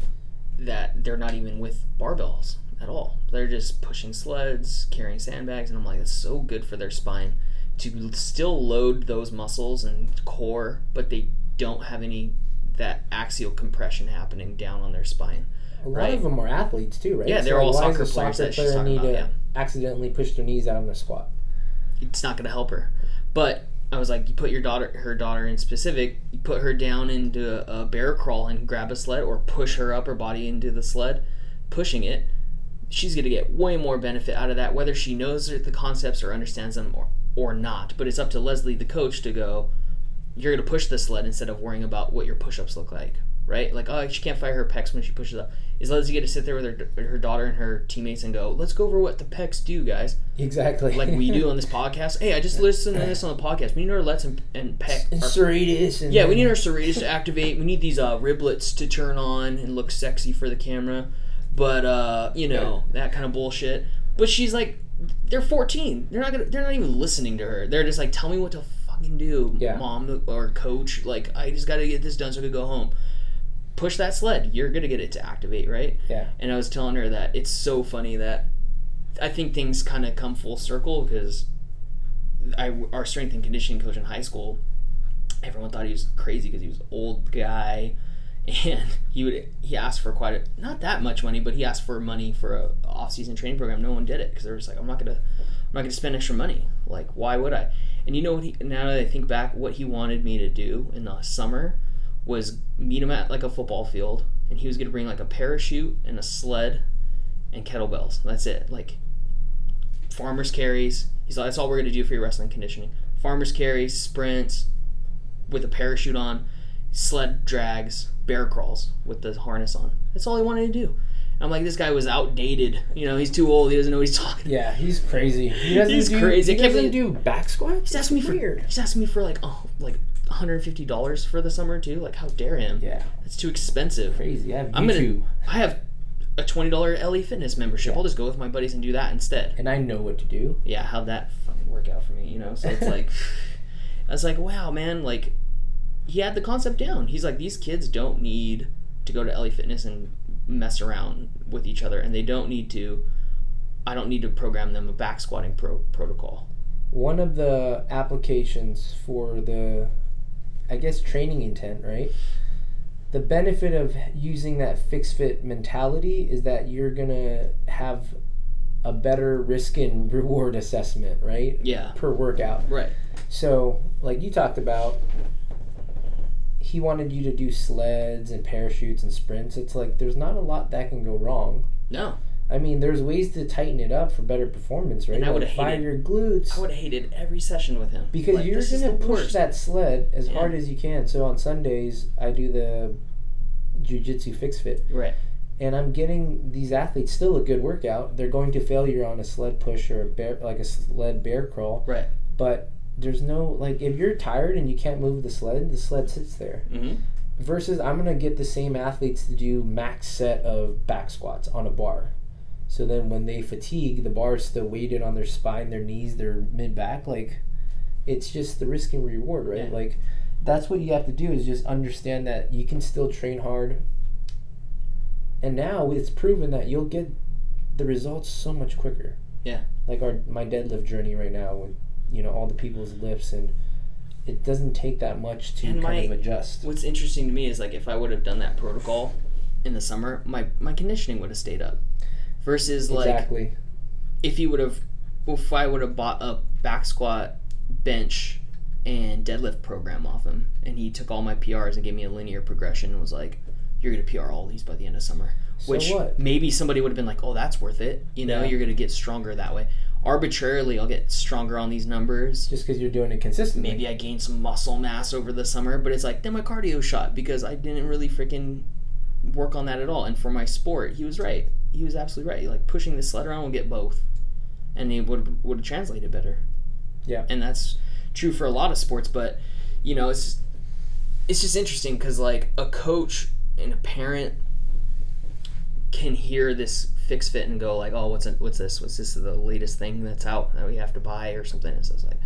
that they're not even with barbells at all. They're just pushing sleds, carrying sandbags, and I'm like, that's so good for their spine to still load those muscles and core, but they don't have any that axial compression happening down on their spine. A lot of them are athletes too, right? Yeah, they're all soccer players that she's talking about. Yeah. Accidentally push their knees out in a squat. It's not going to help her. But I was like, you put her daughter in specific, you put her down into a bear crawl and grab a sled, or push her upper body into the sled, pushing it. She's going to get way more benefit out of that, whether she knows the concepts or understands them or not. But it's up to Leslie, the coach, to go, you're going to push the sled instead of worrying about what your push-ups look like, right? Like, oh, she can't fire her pecs when she pushes up. Is Leslie get to sit there with her daughter and her teammates and go, let's go over what the pecs do, guys. Exactly. Like we do on this podcast. Hey, I just listened to this on the podcast. We need our lets and pec. And serratus. And we need our serratus to activate. We need these riblets to turn on and look sexy for the camera. But, that kind of bullshit. But she's like, they're 14. They're not even listening to her. They're just like, tell me what to fucking do, mom or coach. Like, I just got to get this done so I can go home. Push that sled. You're going to get it to activate, right? Yeah. And I was telling her that it's so funny that I think things kind of come full circle because our strength and conditioning coach in high school, everyone thought he was crazy because he was an old guy, and he asked for not that much money, but he asked for money for a off-season training program. No one did it because they were just like, I'm not gonna spend extra money. Like, why would I? And you know what? Now that I think back, what he wanted me to do in the summer was meet him at like a football field, and he was gonna bring like a parachute and a sled and kettlebells. That's it. Like farmer's carries. He's like, that's all we're gonna do for your wrestling conditioning. Farmer's carries, sprints with a parachute on, sled drags, bear crawls with the harness on. That's all he wanted to do. And I'm like, this guy was outdated. He's too old. He doesn't know what he's talking about. Yeah, he's crazy. He's crazy. He doesn't do back squats? He's asking me for like $150 for the summer too. Like, how dare him? Yeah, it's too expensive. Crazy. I have YouTube. I have a $20 LA Fitness membership. I'll just go with my buddies and do that instead. And I know what to do. Yeah, how'd that fucking work out for me? So it's like, I was like, wow, man. Like, he had the concept down. He's like, these kids don't need to go to LA Fitness and mess around with each other, and I don't need to program them a back squatting protocol. One of the applications for the, I guess, training intent, right? The benefit of using that FixFit mentality is that you're going to have a better risk and reward assessment, right? Yeah. Per workout. Right. So, like you talked about, he wanted you to do sleds and parachutes and sprints. It's like, there's not a lot that can go wrong. No. I mean, there's ways to tighten it up for better performance, right? And I would have hated your glutes. I would have hated every session with him. Because you're going to push that sled as hard as you can. So on Sundays, I do the Jiu-Jitsu FixFit. Right. And I'm getting these athletes still a good workout. They're going to failure on a sled push or a sled bear crawl. Right. But there's no, like, if you're tired and you can't move the sled sits there. Mm-hmm. Versus I'm going to get the same athletes to do max set of back squats on a bar. So then when they fatigue, the bar is still weighted on their spine, their knees, their mid-back. Like, it's just the risk and reward, right? Yeah. Like, that's what you have to do is just understand that you can still train hard. And now it's proven that you'll get the results so much quicker. Yeah. Like my deadlift journey right now with, all the people's lifts, and it doesn't take that much to kind of adjust. What's interesting to me is, like, if I would have done that protocol in the summer, my conditioning would have stayed up. Versus, like, exactly. if I would have bought a back squat, bench, and deadlift program off him, and he took all my PRs and gave me a linear progression and was like, you're going to PR all these by the end of summer. So Which what? Maybe somebody would have been like, oh, that's worth it. Yeah. You're going to get stronger that way. Arbitrarily, I'll get stronger on these numbers. Just because you're doing it consistently. Maybe I gained some muscle mass over the summer, but it's like, then my cardio shot because I didn't really freaking work on that at all. And for my sport, he was right. He was absolutely right. Like, pushing the sled around will get both. And it would have translated better. Yeah. And that's true for a lot of sports, but, it's just interesting because, like, a coach and a parent can hear this FixFit and go like, oh, what's this? What's this, the latest thing that's out that we have to buy or something? It's just like,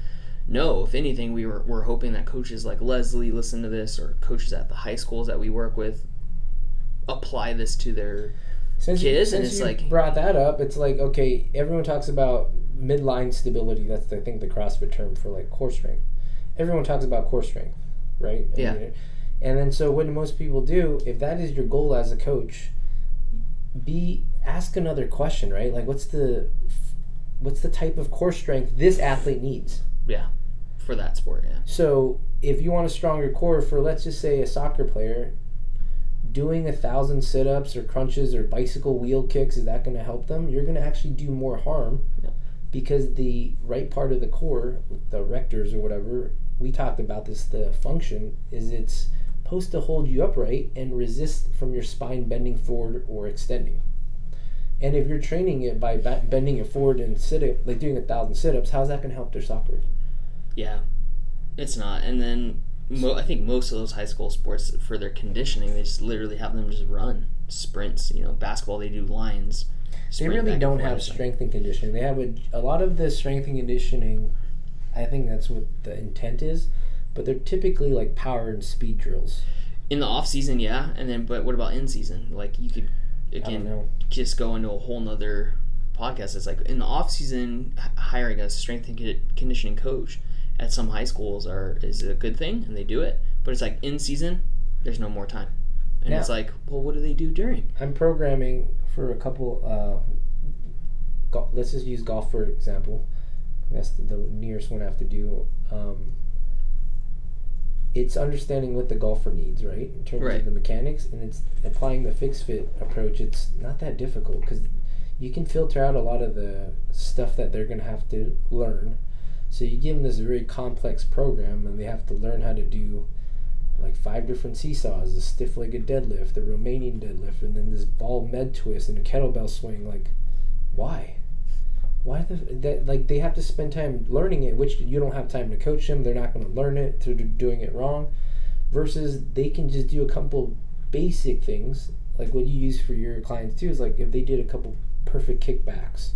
no, if anything, we're hoping that coaches like Leslie listen to this, or coaches at the high schools that we work with apply this to their kids. Since you brought that up, it's like, okay, everyone talks about midline stability. That's, I think, the CrossFit term for, like, core strength. Everyone talks about core strength, right? Yeah. And then so what do most people do, if that is your goal as a coach, ask another question, right? Like, what's the type of core strength this athlete needs? Yeah, for that sport, yeah. So if you want a stronger core for, let's just say, a soccer player, doing 1,000 sit-ups or crunches or bicycle wheel kicks, is that going to help them? You're going to actually do more harm, because the right part of the core, the rectors or whatever, we talked about this, the function is it's supposed to hold you upright and resist from your spine bending forward or extending. And if you're training it by bending it forward and like doing 1,000 sit-ups, how's that going to help their soccer? Yeah, it's not. And then I think most of those high school sports, for their conditioning, they just literally have them just run sprints. Basketball, they do lines. They really don't have strength and conditioning. They have a lot of the strength and conditioning. I think that's what the intent is, but they're typically like power and speed drills. In the off season, yeah, but what about in season? Like you could just go into a whole nother podcast. It's like in the off season, hiring a strength and conditioning coach at some high schools is a good thing, and they do it. But it's like in season, there's no more time, and it's like, well, what do they do during? I'm programming for a couple. Let's just use golf for example. That's the nearest one I have to do. It's understanding what the golfer needs, right? In terms of the mechanics, and it's applying the FixFit approach. It's not that difficult because you can filter out a lot of the stuff that they're going to have to learn. So you give them this very complex program, and they have to learn how to do like 5 different seesaws, a stiff-legged deadlift, a Romanian deadlift, and then this ball med twist and a kettlebell swing. Like, why? They have to spend time learning it, which you don't have time to coach them. They're not going to learn it through doing it wrong. Versus they can just do a couple basic things, like what you use for your clients too. Is like if they did a couple perfect kickbacks,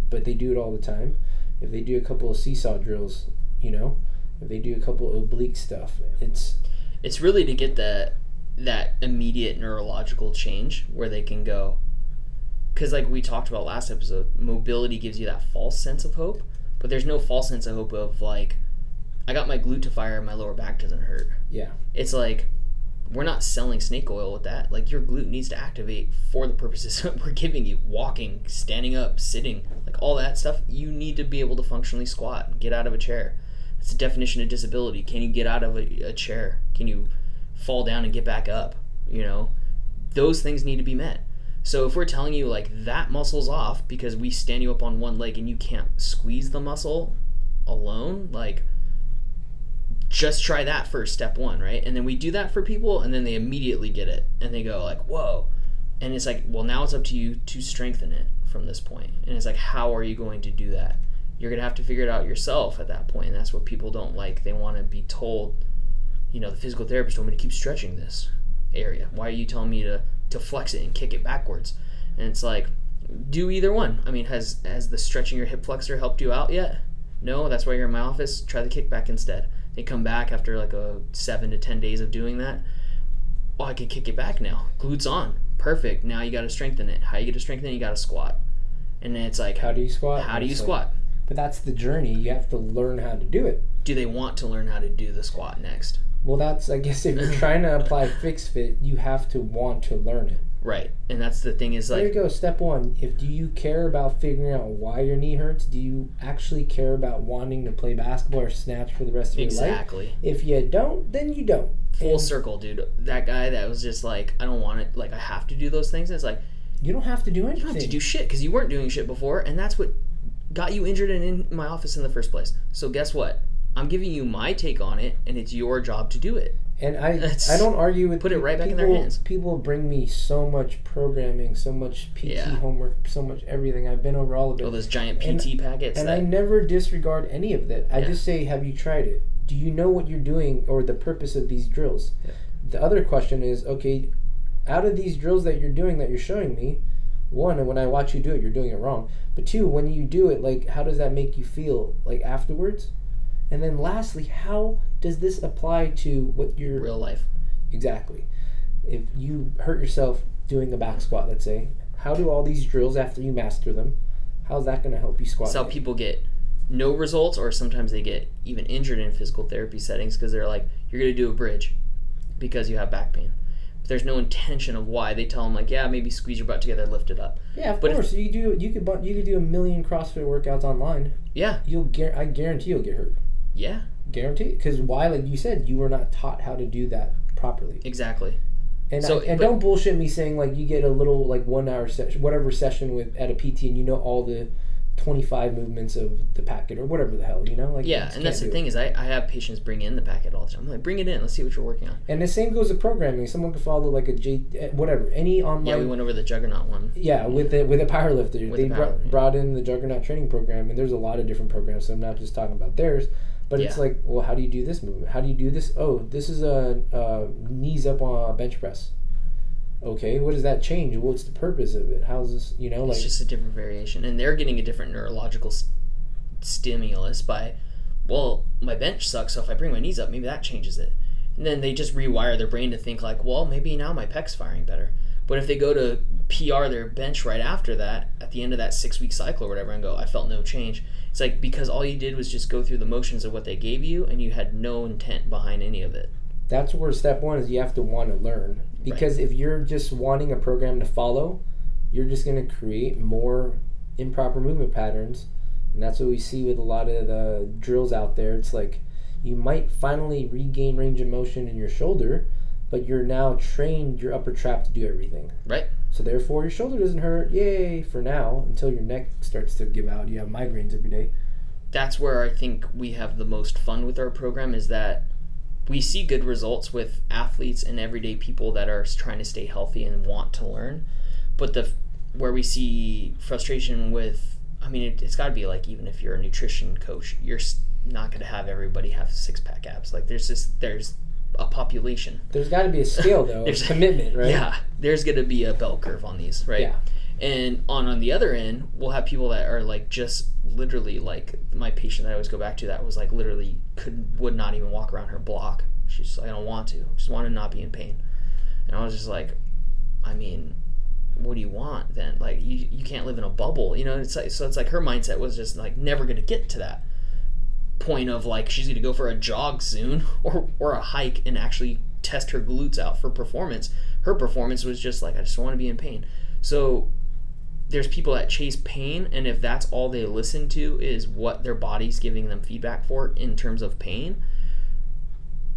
but they do it all the time. If they do a couple of seesaw drills, if they do a couple of oblique stuff, it's really to get that immediate neurological change where they can go. Because like we talked about last episode, mobility gives you that false sense of hope, but there's no false sense of hope of like, I got my glute to fire and my lower back doesn't hurt. Yeah. It's like, we're not selling snake oil with that. Like your glute needs to activate for the purposes we're giving you. Walking, standing up, sitting, like all that stuff. You need to be able to functionally squat and get out of a chair. That's the definition of disability. Can you get out of a chair? Can you fall down and get back up? Those things need to be met. So if we're telling you like that muscle's off because we stand you up on one leg and you can't squeeze the muscle alone, like just try that first, step one, right? And then we do that for people and then they immediately get it and they go like, whoa. And it's like, well, now it's up to you to strengthen it from this point. And it's like, how are you going to do that? You're going to have to figure it out yourself at that point. And that's what people don't like. They want to be told, the physical therapist told me to keep stretching this area. Why are you telling me to flex it and kick it backwards? And it's like, do either one. I mean, has the stretching your hip flexor helped you out yet? No, that's why you're in my office. Try the kickback instead. They come back after like 7 to 10 days of doing that. Oh, I can kick it back now. Glutes on. Perfect. Now you got to strengthen it. How you get to strengthen it? You got to squat. And then it's like, how do you squat? How do you squat? But that's the journey. You have to learn how to do it. Do they want to learn how to do the squat next? Well, that's, I guess, if you're trying to apply FixFit, you have to want to learn it. Right. And that's the thing is like... There you go. Step one. Do you care about figuring out why your knee hurts? Do you actually care about wanting to play basketball or snatch for the rest of your life? Exactly. If you don't, then you don't. Full circle, dude. That guy that was just like, I don't want it. Like, I have to do those things. And it's like... You don't have to do anything. You don't have to do shit because you weren't doing shit before. And that's what got you injured and in my office in the first place. So guess what? I'm giving you my take on it, and it's your job to do it. And I don't argue with put it right back in their hands. People bring me so much programming, so much PT homework, so much everything. I've been over all of it. All those giant PT packets. And I never disregard any of that. I just say, have you tried it? Do you know what you're doing or the purpose of these drills? Yeah. The other question is, okay, out of these drills that you're doing that you're showing me, one, when I watch you do it, you're doing it wrong. But two, when you do it, like, how does that make you feel, like, afterwards? And then lastly, how does this apply to what your... Real life. Exactly. If you hurt yourself doing a back squat, let's say, how do all these drills, after you master them, how's that going to help you squat? That's how people get no results, or sometimes they get even injured in physical therapy settings because they're like, you're going to do a bridge because you have back pain. But there's no intention of why. They tell them like, yeah, maybe squeeze your butt together, lift it up. Yeah, of course. You could do a million CrossFit workouts online. Yeah. I guarantee you'll get hurt. Yeah. Guarantee. Because why? Like you said, you were not taught how to do that properly. Exactly. And don't bullshit me saying like you get a little like 1 hour session, whatever session at a PT, and you know all the 25 movements of the packet or whatever the hell, you know? Like, yeah, and that's the thing is I have patients bring in the packet all the time. I'm like, bring it in. Let's see what you're working on. And the same goes to programming. Someone could follow like whatever, any online. Yeah, we went over the Juggernaut one. Yeah, with a powerlifter. They brought in the Juggernaut training program, and there's a lot of different programs, so I'm not just talking about theirs. But it's like, well, how do you do this movement? How do you do this? Oh, this is a knees up on a bench press. Okay, what does that change? What's the purpose of it? How's this, you know? It's just a different variation. And they're getting a different neurological stimulus by, well, my bench sucks, so if I bring my knees up, maybe that changes it. And then they just rewire their brain to think like, well, maybe now my pec's firing better. But if they go to PR their bench right after that, at the end of that 6-week cycle or whatever, and go, I felt no change. It's like, because all you did was just go through the motions of what they gave you, and you had no intent behind any of it. That's where step one is. You have to want to learn. Because if you're just wanting a program to follow, you're just going to create more improper movement patterns. And that's what we see with a lot of the drills out there. It's like you might finally regain range of motion in your shoulder, but you're now trained your upper trap to do everything. Right. So therefore your shoulder doesn't hurt, yay, for now, until your neck starts to give out. You have migraines every day. That's where I think we have the most fun with our program, is that we see good results with athletes and everyday people that are trying to stay healthy and want to learn. But where we see frustration with, I mean, it's got to be like, even if you're a nutrition coach, you're not going to have everybody have 6-pack abs. Like there's a population. There's got to be a scale though, there's commitment, right? Yeah, there's going to be a bell curve on these, right? Yeah. And on the other end, we'll have people that are like just literally, like my patient that I always go back to that was like literally would not even walk around her block. She's just like, I don't want to. Just want to not be in pain. And I was just like, I mean, what do you want then? Like you can't live in a bubble, you know? It's like, so it's like her mindset was just like never going to get to that point of like she's going to go for a jog soon or a hike and actually test her glutes out for performance. Her performance was just like, I just want to be in pain. So there's people that chase pain, and if that's all they listen to is what their body's giving them feedback for in terms of pain,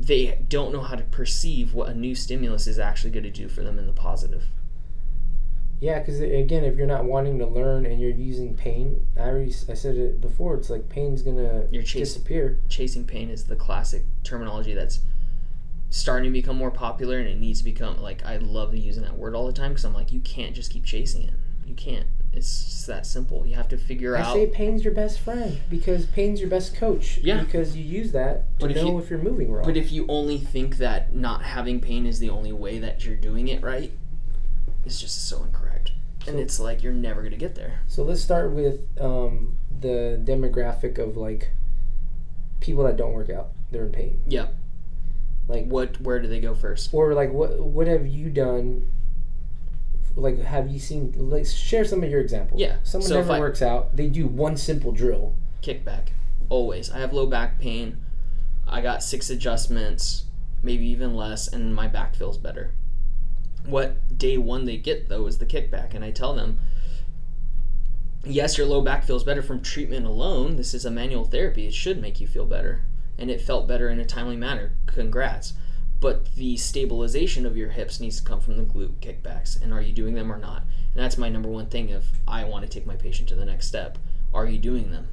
they don't know how to perceive what a new stimulus is actually going to do for them in the positive. Yeah, because again, if you're not wanting to learn and you're using pain, I said it before, it's like pain's going to disappear. Chasing pain is the classic terminology that's starting to become more popular, and it needs to become, like, I love using that word all the time because I'm like, you can't just keep chasing it. You can't. It's just that simple. You have to figure out. I say pain's your best friend because pain's your best coach. Yeah. Because you use that to know if you're moving wrong. But if you only think that not having pain is the only way that you're doing it right, it's just so incorrect. And it's like you're never going to get there. So let's start with the demographic of like people that don't work out. They're in pain. Yeah. Like where do they go first? Or like what have you done? Like, have you seen, like, share some of your examples. Yeah. Someone never works out. They do one simple drill. Kickback. Always. I have low back pain. I got 6 adjustments, maybe even less, and my back feels better. What day one they get, though, is the kickback. And I tell them, yes, your low back feels better from treatment alone. This is a manual therapy. It should make you feel better. And it felt better in a timely manner. Congrats. But the stabilization of your hips needs to come from the glute kickbacks. And are you doing them or not? And that's my number one thing if I want to take my patient to the next step. Are you doing them?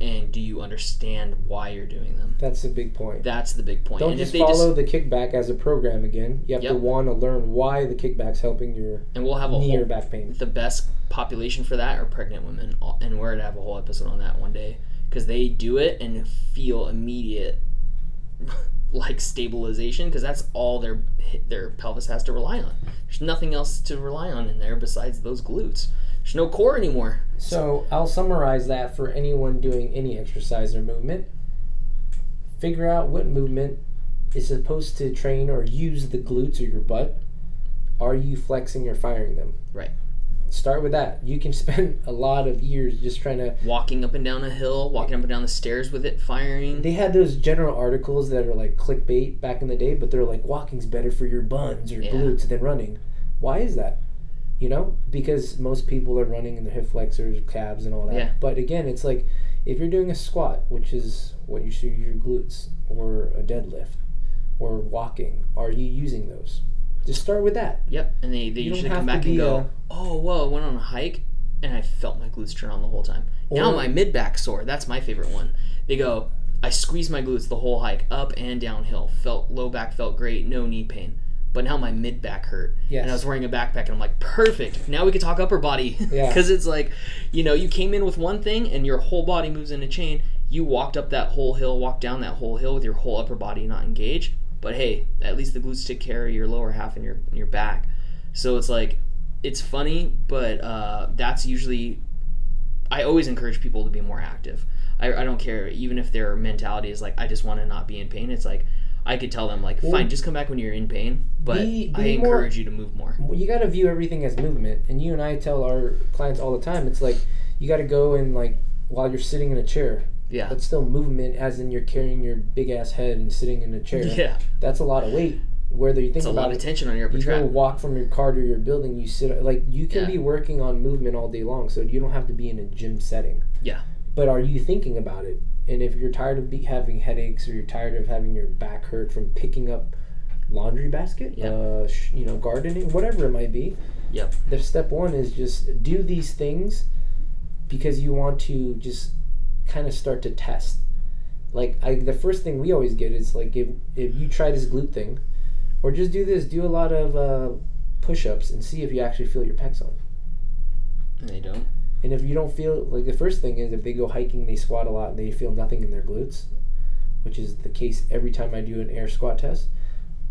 And do you understand why you're doing them? That's the big point. That's the big point. Don't just follow the kickback as a program again. You have to want to learn why the kickback's helping your knee or back pain. The best population for that are pregnant women. And we're going to have a whole episode on that one day. Because they do it and feel immediate like stabilization, because that's all their pelvis has to rely on. There's nothing else to rely on in there besides those glutes. There's no core anymore. So I'll summarize that for anyone doing any exercise or movement. Figure out what movement is supposed to train or use the glutes or your butt. Are you flexing or firing them? Right. Start with that. You can spend a lot of years just trying to... Walking up and down a hill, walking up and down the stairs with it, firing. They had those general articles that are like clickbait back in the day, but they're like, walking's better for your buns or glutes than running. Why is that? You know? Because most people are running in their hip flexors, calves, and all that. Yeah. But again, it's like, if you're doing a squat, which is what you should use your glutes, or a deadlift, or walking, are you using those? Just start with that. Yep, and they usually come back and go, oh, whoa, I went on a hike, and I felt my glutes turn on the whole time. Now my mid-back's sore. That's my favorite one. They go, I squeezed my glutes the whole hike, up and downhill. Low back felt great, no knee pain. But now my mid-back hurt. Yes. And I was wearing a backpack, and I'm like, perfect. Now we can talk upper body. Because it's like, you came in with one thing, and your whole body moves in a chain. You walked up that whole hill, walked down that whole hill with your whole upper body not engaged. But hey, at least the glutes take care of your lower half and your back. So it's like, it's funny, but that's usually... I always encourage people to be more active. I don't care, even if their mentality is like, I just want to not be in pain. It's like, I could tell them, like, fine, just come back when you're in pain, but I encourage you to move more. Well, you got to view everything as movement. And you and I tell our clients all the time, it's like, you got to go and, like, while you're sitting in a chair. Yeah. That's still movement, as in you're carrying your big-ass head and sitting in a chair. Yeah. That's a lot of weight. Whether you think about it. It's a lot of tension on your upper track. You go walk from your car to your building, you sit, like, you can be working on movement all day long, so you don't have to be in a gym setting. Yeah. But are you thinking about it? And if you're tired of having headaches, or you're tired of having your back hurt from picking up laundry basket, gardening, whatever it might be, the step one is just do these things because you want to just kind of start to test. Like, the first thing we always get is, like, if you try this glute thing, or just do a lot of push-ups and see if you actually feel your pecs on. And they don't. And if you don't feel, like, the first thing is if they go hiking, they squat a lot, and they feel nothing in their glutes, which is the case every time I do an air squat test,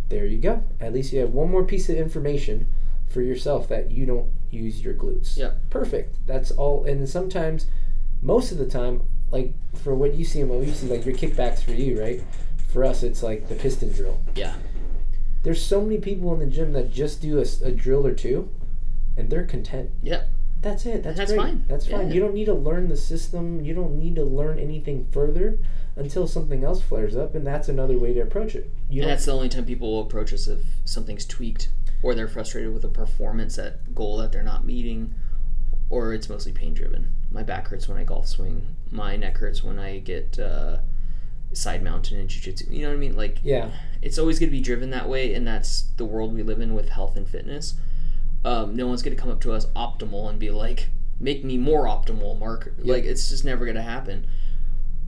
there you go. At least you have one more piece of information for yourself that you don't use your glutes. Yeah. Perfect. That's all. And then sometimes, most of the time, like, for what you see and what we see, like, your kickbacks for you, right? For us, it's like the piston drill. Yeah. There's so many people in the gym that just do a drill or two, and they're content. Yeah. That's it. That's great. Fine. That's fine. Yeah. You don't need to learn the system. You don't need to learn anything further until something else flares up, and that's another way to approach it. And that's the only time people will approach us if something's tweaked, or they're frustrated with a performance goal that they're not meeting, or it's mostly pain-driven. My back hurts when I golf swing. My neck hurts when I get side mounted in jiu-jitsu. You know what I mean? Like, it's always going to be driven that way, and that's the world we live in with health and fitness. No one's going to come up to us optimal and be like, make me more optimal, Mark. Yep. Like, it's just never going to happen.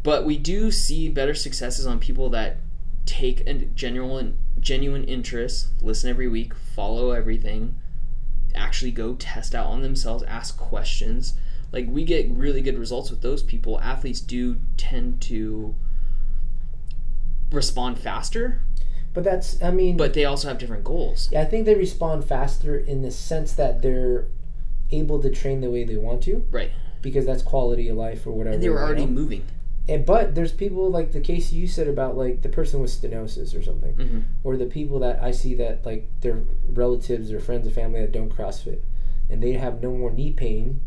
But we do see better successes on people that take a genuine interest, listen every week, follow everything, actually go test out on themselves, ask questions. Like, we get really good results with those people. Athletes do tend to respond faster. But that's, I mean... But they also have different goals. Yeah, I think they respond faster in the sense that they're able to train the way they want to. Right. Because that's quality of life or whatever. And they were already moving. But there's people, like the case you said about, like, the person with stenosis or something. Mm-hmm. Or the people that I see that, like, their relatives or friends or family that don't CrossFit. And they have no more knee pain.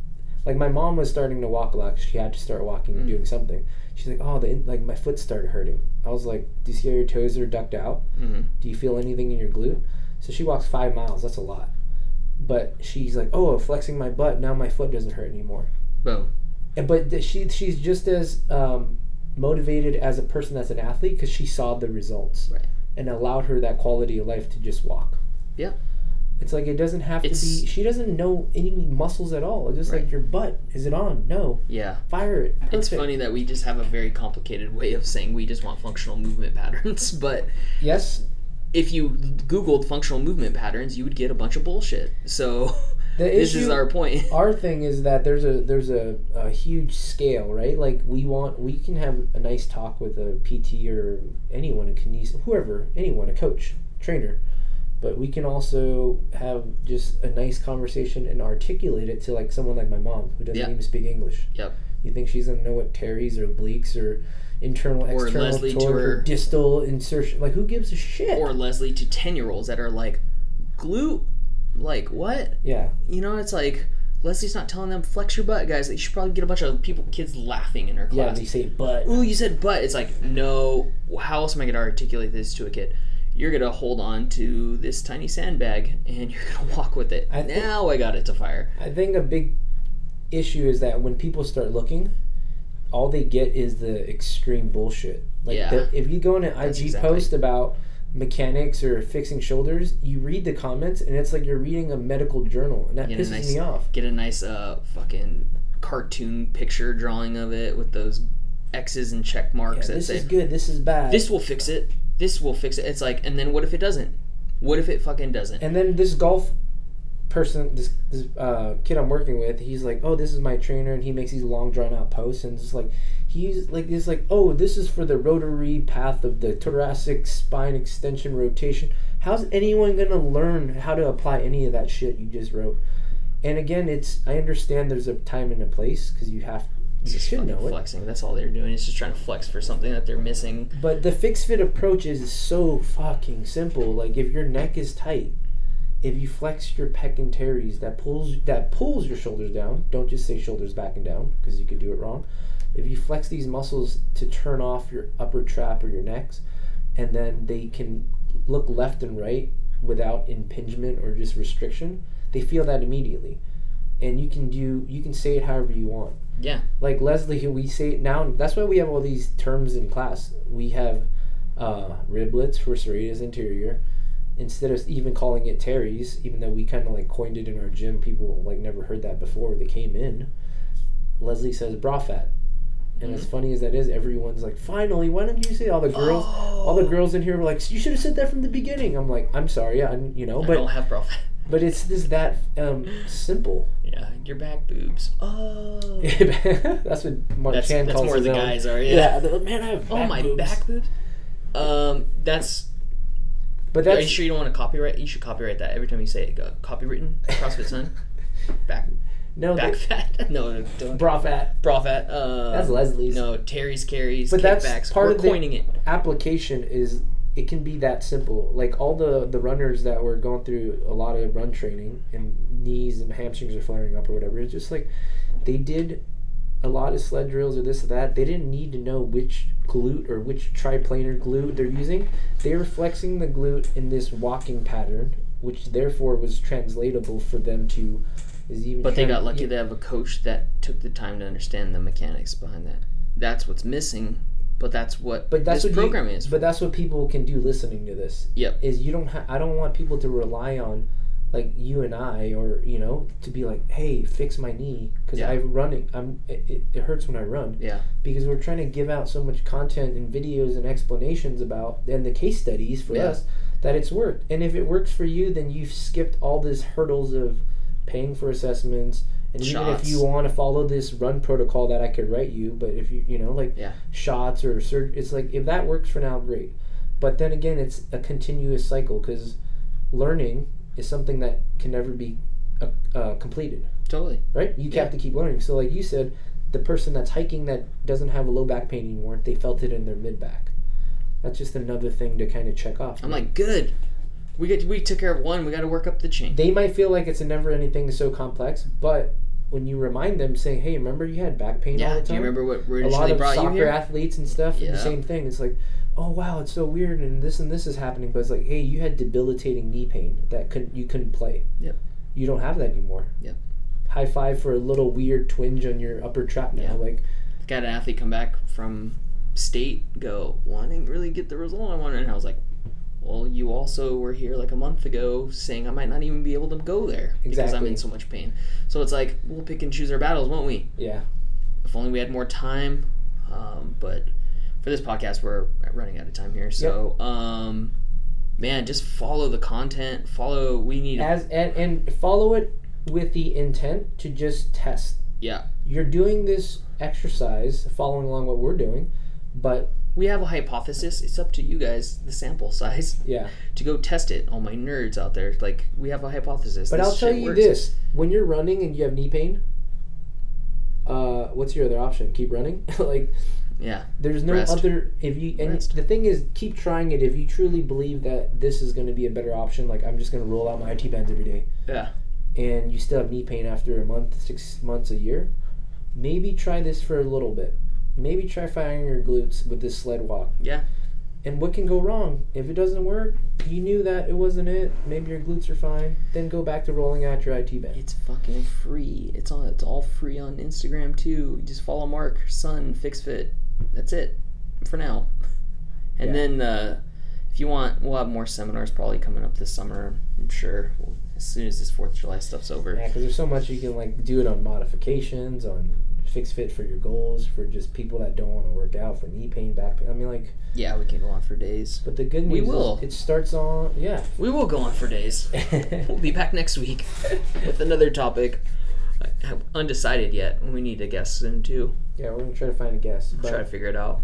Like, my mom was starting to walk a lot because she had to start walking and doing something. She's like, my foot started hurting. I was like, do you see how your toes are ducked out? Mm-hmm. Do you feel anything in your glute? So she walks 5 miles. That's a lot. But she's like, flexing my butt. Now my foot doesn't hurt anymore. Boom. But she's just as motivated as a person that's an athlete because she saw the results. Right. And allowed her that quality of life to just walk. Yeah. It's like it doesn't have to be... She doesn't know any muscles at all. It's just like your butt. Is it on? No. Yeah. Fire it. Perfect. It's funny that we just have a very complicated way of saying we just want functional movement patterns. But yes, if you Googled functional movement patterns, you would get a bunch of bullshit. So this is our point. Our thing is that there's a huge scale, right? Like we can have a nice talk with a PT or anyone, a kinesis, whoever, anyone, a coach, trainer. But we can also have just a nice conversation and articulate it to like someone like my mom who doesn't even speak English. Yep. You think she's gonna know what teres or obliques or internal, or external Leslie torque or distal insertion? Like, who gives a shit? Or Leslie to 10-year-olds that are like, glute, like what? Yeah. You know, it's like Leslie's not telling them flex your butt, guys. They should probably get a bunch of kids laughing in her class. Yeah, they say butt. Ooh, you said butt. It's like, no. How else am I gonna articulate this to a kid? You're going to hold on to this tiny sandbag and you're going to walk with it. I got it to fire. I think a big issue is that when people start looking, all they get is the extreme bullshit. Like if you go on an IG post about mechanics or fixing shoulders, you read the comments and it's like you're reading a medical journal, and that pisses me off. Get a nice fucking cartoon picture drawing of it with those X's and check marks that this say, is good, this is bad. this will fix it. This will fix it. It's like, and then what if it doesn't? What if it fucking doesn't? And then this golf person, this kid I'm working with, he's like, oh, this is my trainer, and he makes these long drawn out posts, and it's like, he's like, oh, this is for the rotary path of the thoracic spine extension rotation. How's anyone gonna learn how to apply any of that shit you just wrote? And again, I understand there's a time and a place, because you should know it. Flexing. That's all they're doing. It's just trying to flex for something that they're missing. But the FixFit approach is so fucking simple. Like, if your neck is tight, if you flex your pec and teres, that pulls your shoulders down. Don't just say shoulders back and down, because you could do it wrong. If you flex these muscles to turn off your upper trap or your necks, and then they can look left and right without impingement or just restriction, they feel that immediately. And you can say it however you want. Yeah. Like Leslie, we say it now. That's why we have all these terms in class. We have riblets for serratus anterior. Instead of even calling it teres, even though we kind of like coined it in our gym, people like never heard that before they came in. Leslie says bra fat. And as funny as that is, everyone's like, finally, why don't you say all the girls in here were like, you should have said that from the beginning. I'm like, I'm sorry, I don't have bra fat. But it's that simple. Yeah, your back boobs. Oh. That's what Mark Chan calls it. That's more the guys are, yeah. Yeah, man, I have back boobs. Back boobs? But are you sure you don't want to copyright? You should copyright that every time you say it. Copywritten, CrossFit Sun. Back. No, back fat. No, don't. Bra fat. Bra fat. That's Leslie's. No, Terry's carries. But kickbacks. That's part We're of coining the it. Application is it can be that simple. Like all the runners that were going through a lot of run training and knees and hamstrings are flaring up or whatever. It's just like they did a lot of sled drills or this or that. They didn't need to know which glute or which triplanar glute they're using. They were flexing the glute in this walking pattern, which therefore was translatable for them to. But they got lucky to have a coach that took the time to understand the mechanics behind that. That's what's missing, but that's what this program is. But that's what people can do listening to this. Yep. Is you don't I don't want people to rely on like you and I or to be like, hey, fix my knee because it hurts when I run. Yeah. Because we're trying to give out so much content and videos and explanations about and the case studies for us that it's worked. And if it works for you, then you've skipped all these hurdles of paying for assessments, and even if you want to follow this run protocol that I could write you, but if you shots or it's like if that works for now, great. But then again, it's a continuous cycle because learning is something that can never be completed. Totally. Right? You have to keep learning. So like you said, the person that's hiking that doesn't have a low back pain anymore, they felt it in their mid back. That's just another thing to kind of check off. I'm like, good. We took care of one. We got to work up the chain. They might feel like it's a never anything so complex, but when you remind them, saying, "Hey, remember you had back pain all the time?" Do you remember what a lot of brought soccer you here? athletes and stuff? The same thing. It's like, oh wow, it's so weird, and this is happening. But it's like, hey, you had debilitating knee pain that you couldn't play. Yep. You don't have that anymore. Yep. High five for a little weird twinge on your upper trap now. Yeah. Like, got an athlete come back from state, go, well, I didn't really get the result I wanted, and I was like, well, you also were here like a month ago saying I might not even be able to go there because I'm in so much pain. So it's like, we'll pick and choose our battles, won't we? Yeah. If only we had more time. But for this podcast, we're running out of time here. So, man, just follow the content. And follow it with the intent to just test. Yeah. You're doing this exercise, following along what we're doing, but we have a hypothesis. It's up to you guys, the sample size. Yeah. To go test it. All my nerds out there, like, we have a hypothesis. But I'll tell you this: when you're running and you have knee pain, what's your other option? Keep running. There's no other. The thing is, keep trying it. If you truly believe that this is going to be a better option, like I'm just going to roll out my IT bands every day. Yeah. And you still have knee pain after a month, 6 months, a year. Maybe try this for a little bit. Maybe try firing your glutes with this sled walk. Yeah. And what can go wrong? If it doesn't work, you knew that it wasn't it. Maybe your glutes are fine. Then go back to rolling out your IT band. It's fucking free. It's all free on Instagram too. Just follow Mark, Sun, FixFit. That's it for now. And then if if you want, we'll have more seminars probably coming up this summer. I'm sure as soon as this 4th of July stuff's over. Yeah, because there's so much you can like do it on modifications, on FixFit for your goals, for just people that don't want to work out, for knee pain, back pain. I mean, like. Yeah, we can go on for days. But the good news is it starts on, We will go on for days. We'll be back next week with another topic. Undecided yet. We need a guest soon too. Yeah, we're going to try to find a guest. Try to figure it out.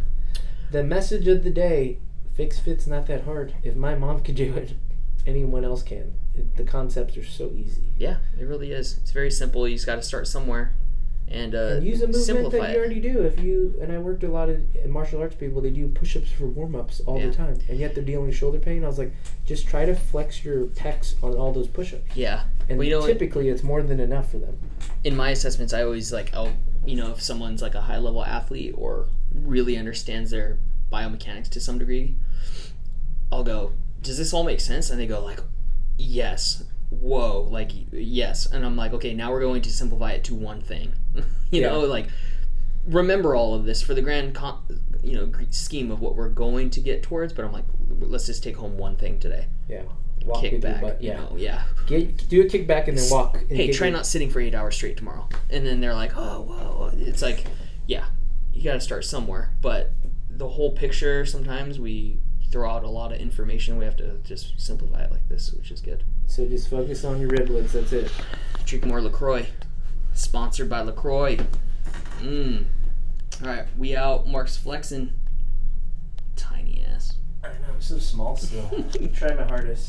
The message of the day, FixFit's not that hard. If my mom could do it, anyone else can. The concepts are so easy. Yeah, it really is. It's very simple. You just got to start somewhere. And use a movement simplify that you already do. I worked a lot of martial arts people, they do push-ups for warm-ups all the time, and yet they're dealing with shoulder pain. I was like, just try to flex your pecs on all those push-ups. Yeah. And typically it's more than enough for them. In my assessments, I always if someone's like a high-level athlete or really understands their biomechanics to some degree, I'll go, does this all make sense? And they go like, yes. Whoa, like, yes. And I'm like, okay, now we're going to simplify it to one thing. you know, like, remember all of this for the grand scheme of what we're going to get towards, but I'm like, let's just take home one thing today. Yeah. Walk kick with back, your butt. Do a kickback and then walk. And hey, try not sitting for 8 hours straight tomorrow. And then they're like, oh, whoa. It's like, yeah, you got to start somewhere. But the whole picture, sometimes we throw out a lot of information. We have to just simplify it like this, which is good. So just focus on your riblets. That's it. Drink more LaCroix. Sponsored by LaCroix. All right, we out. Mark's flexing. Tiny ass. I know, I'm so small still. Try my hardest.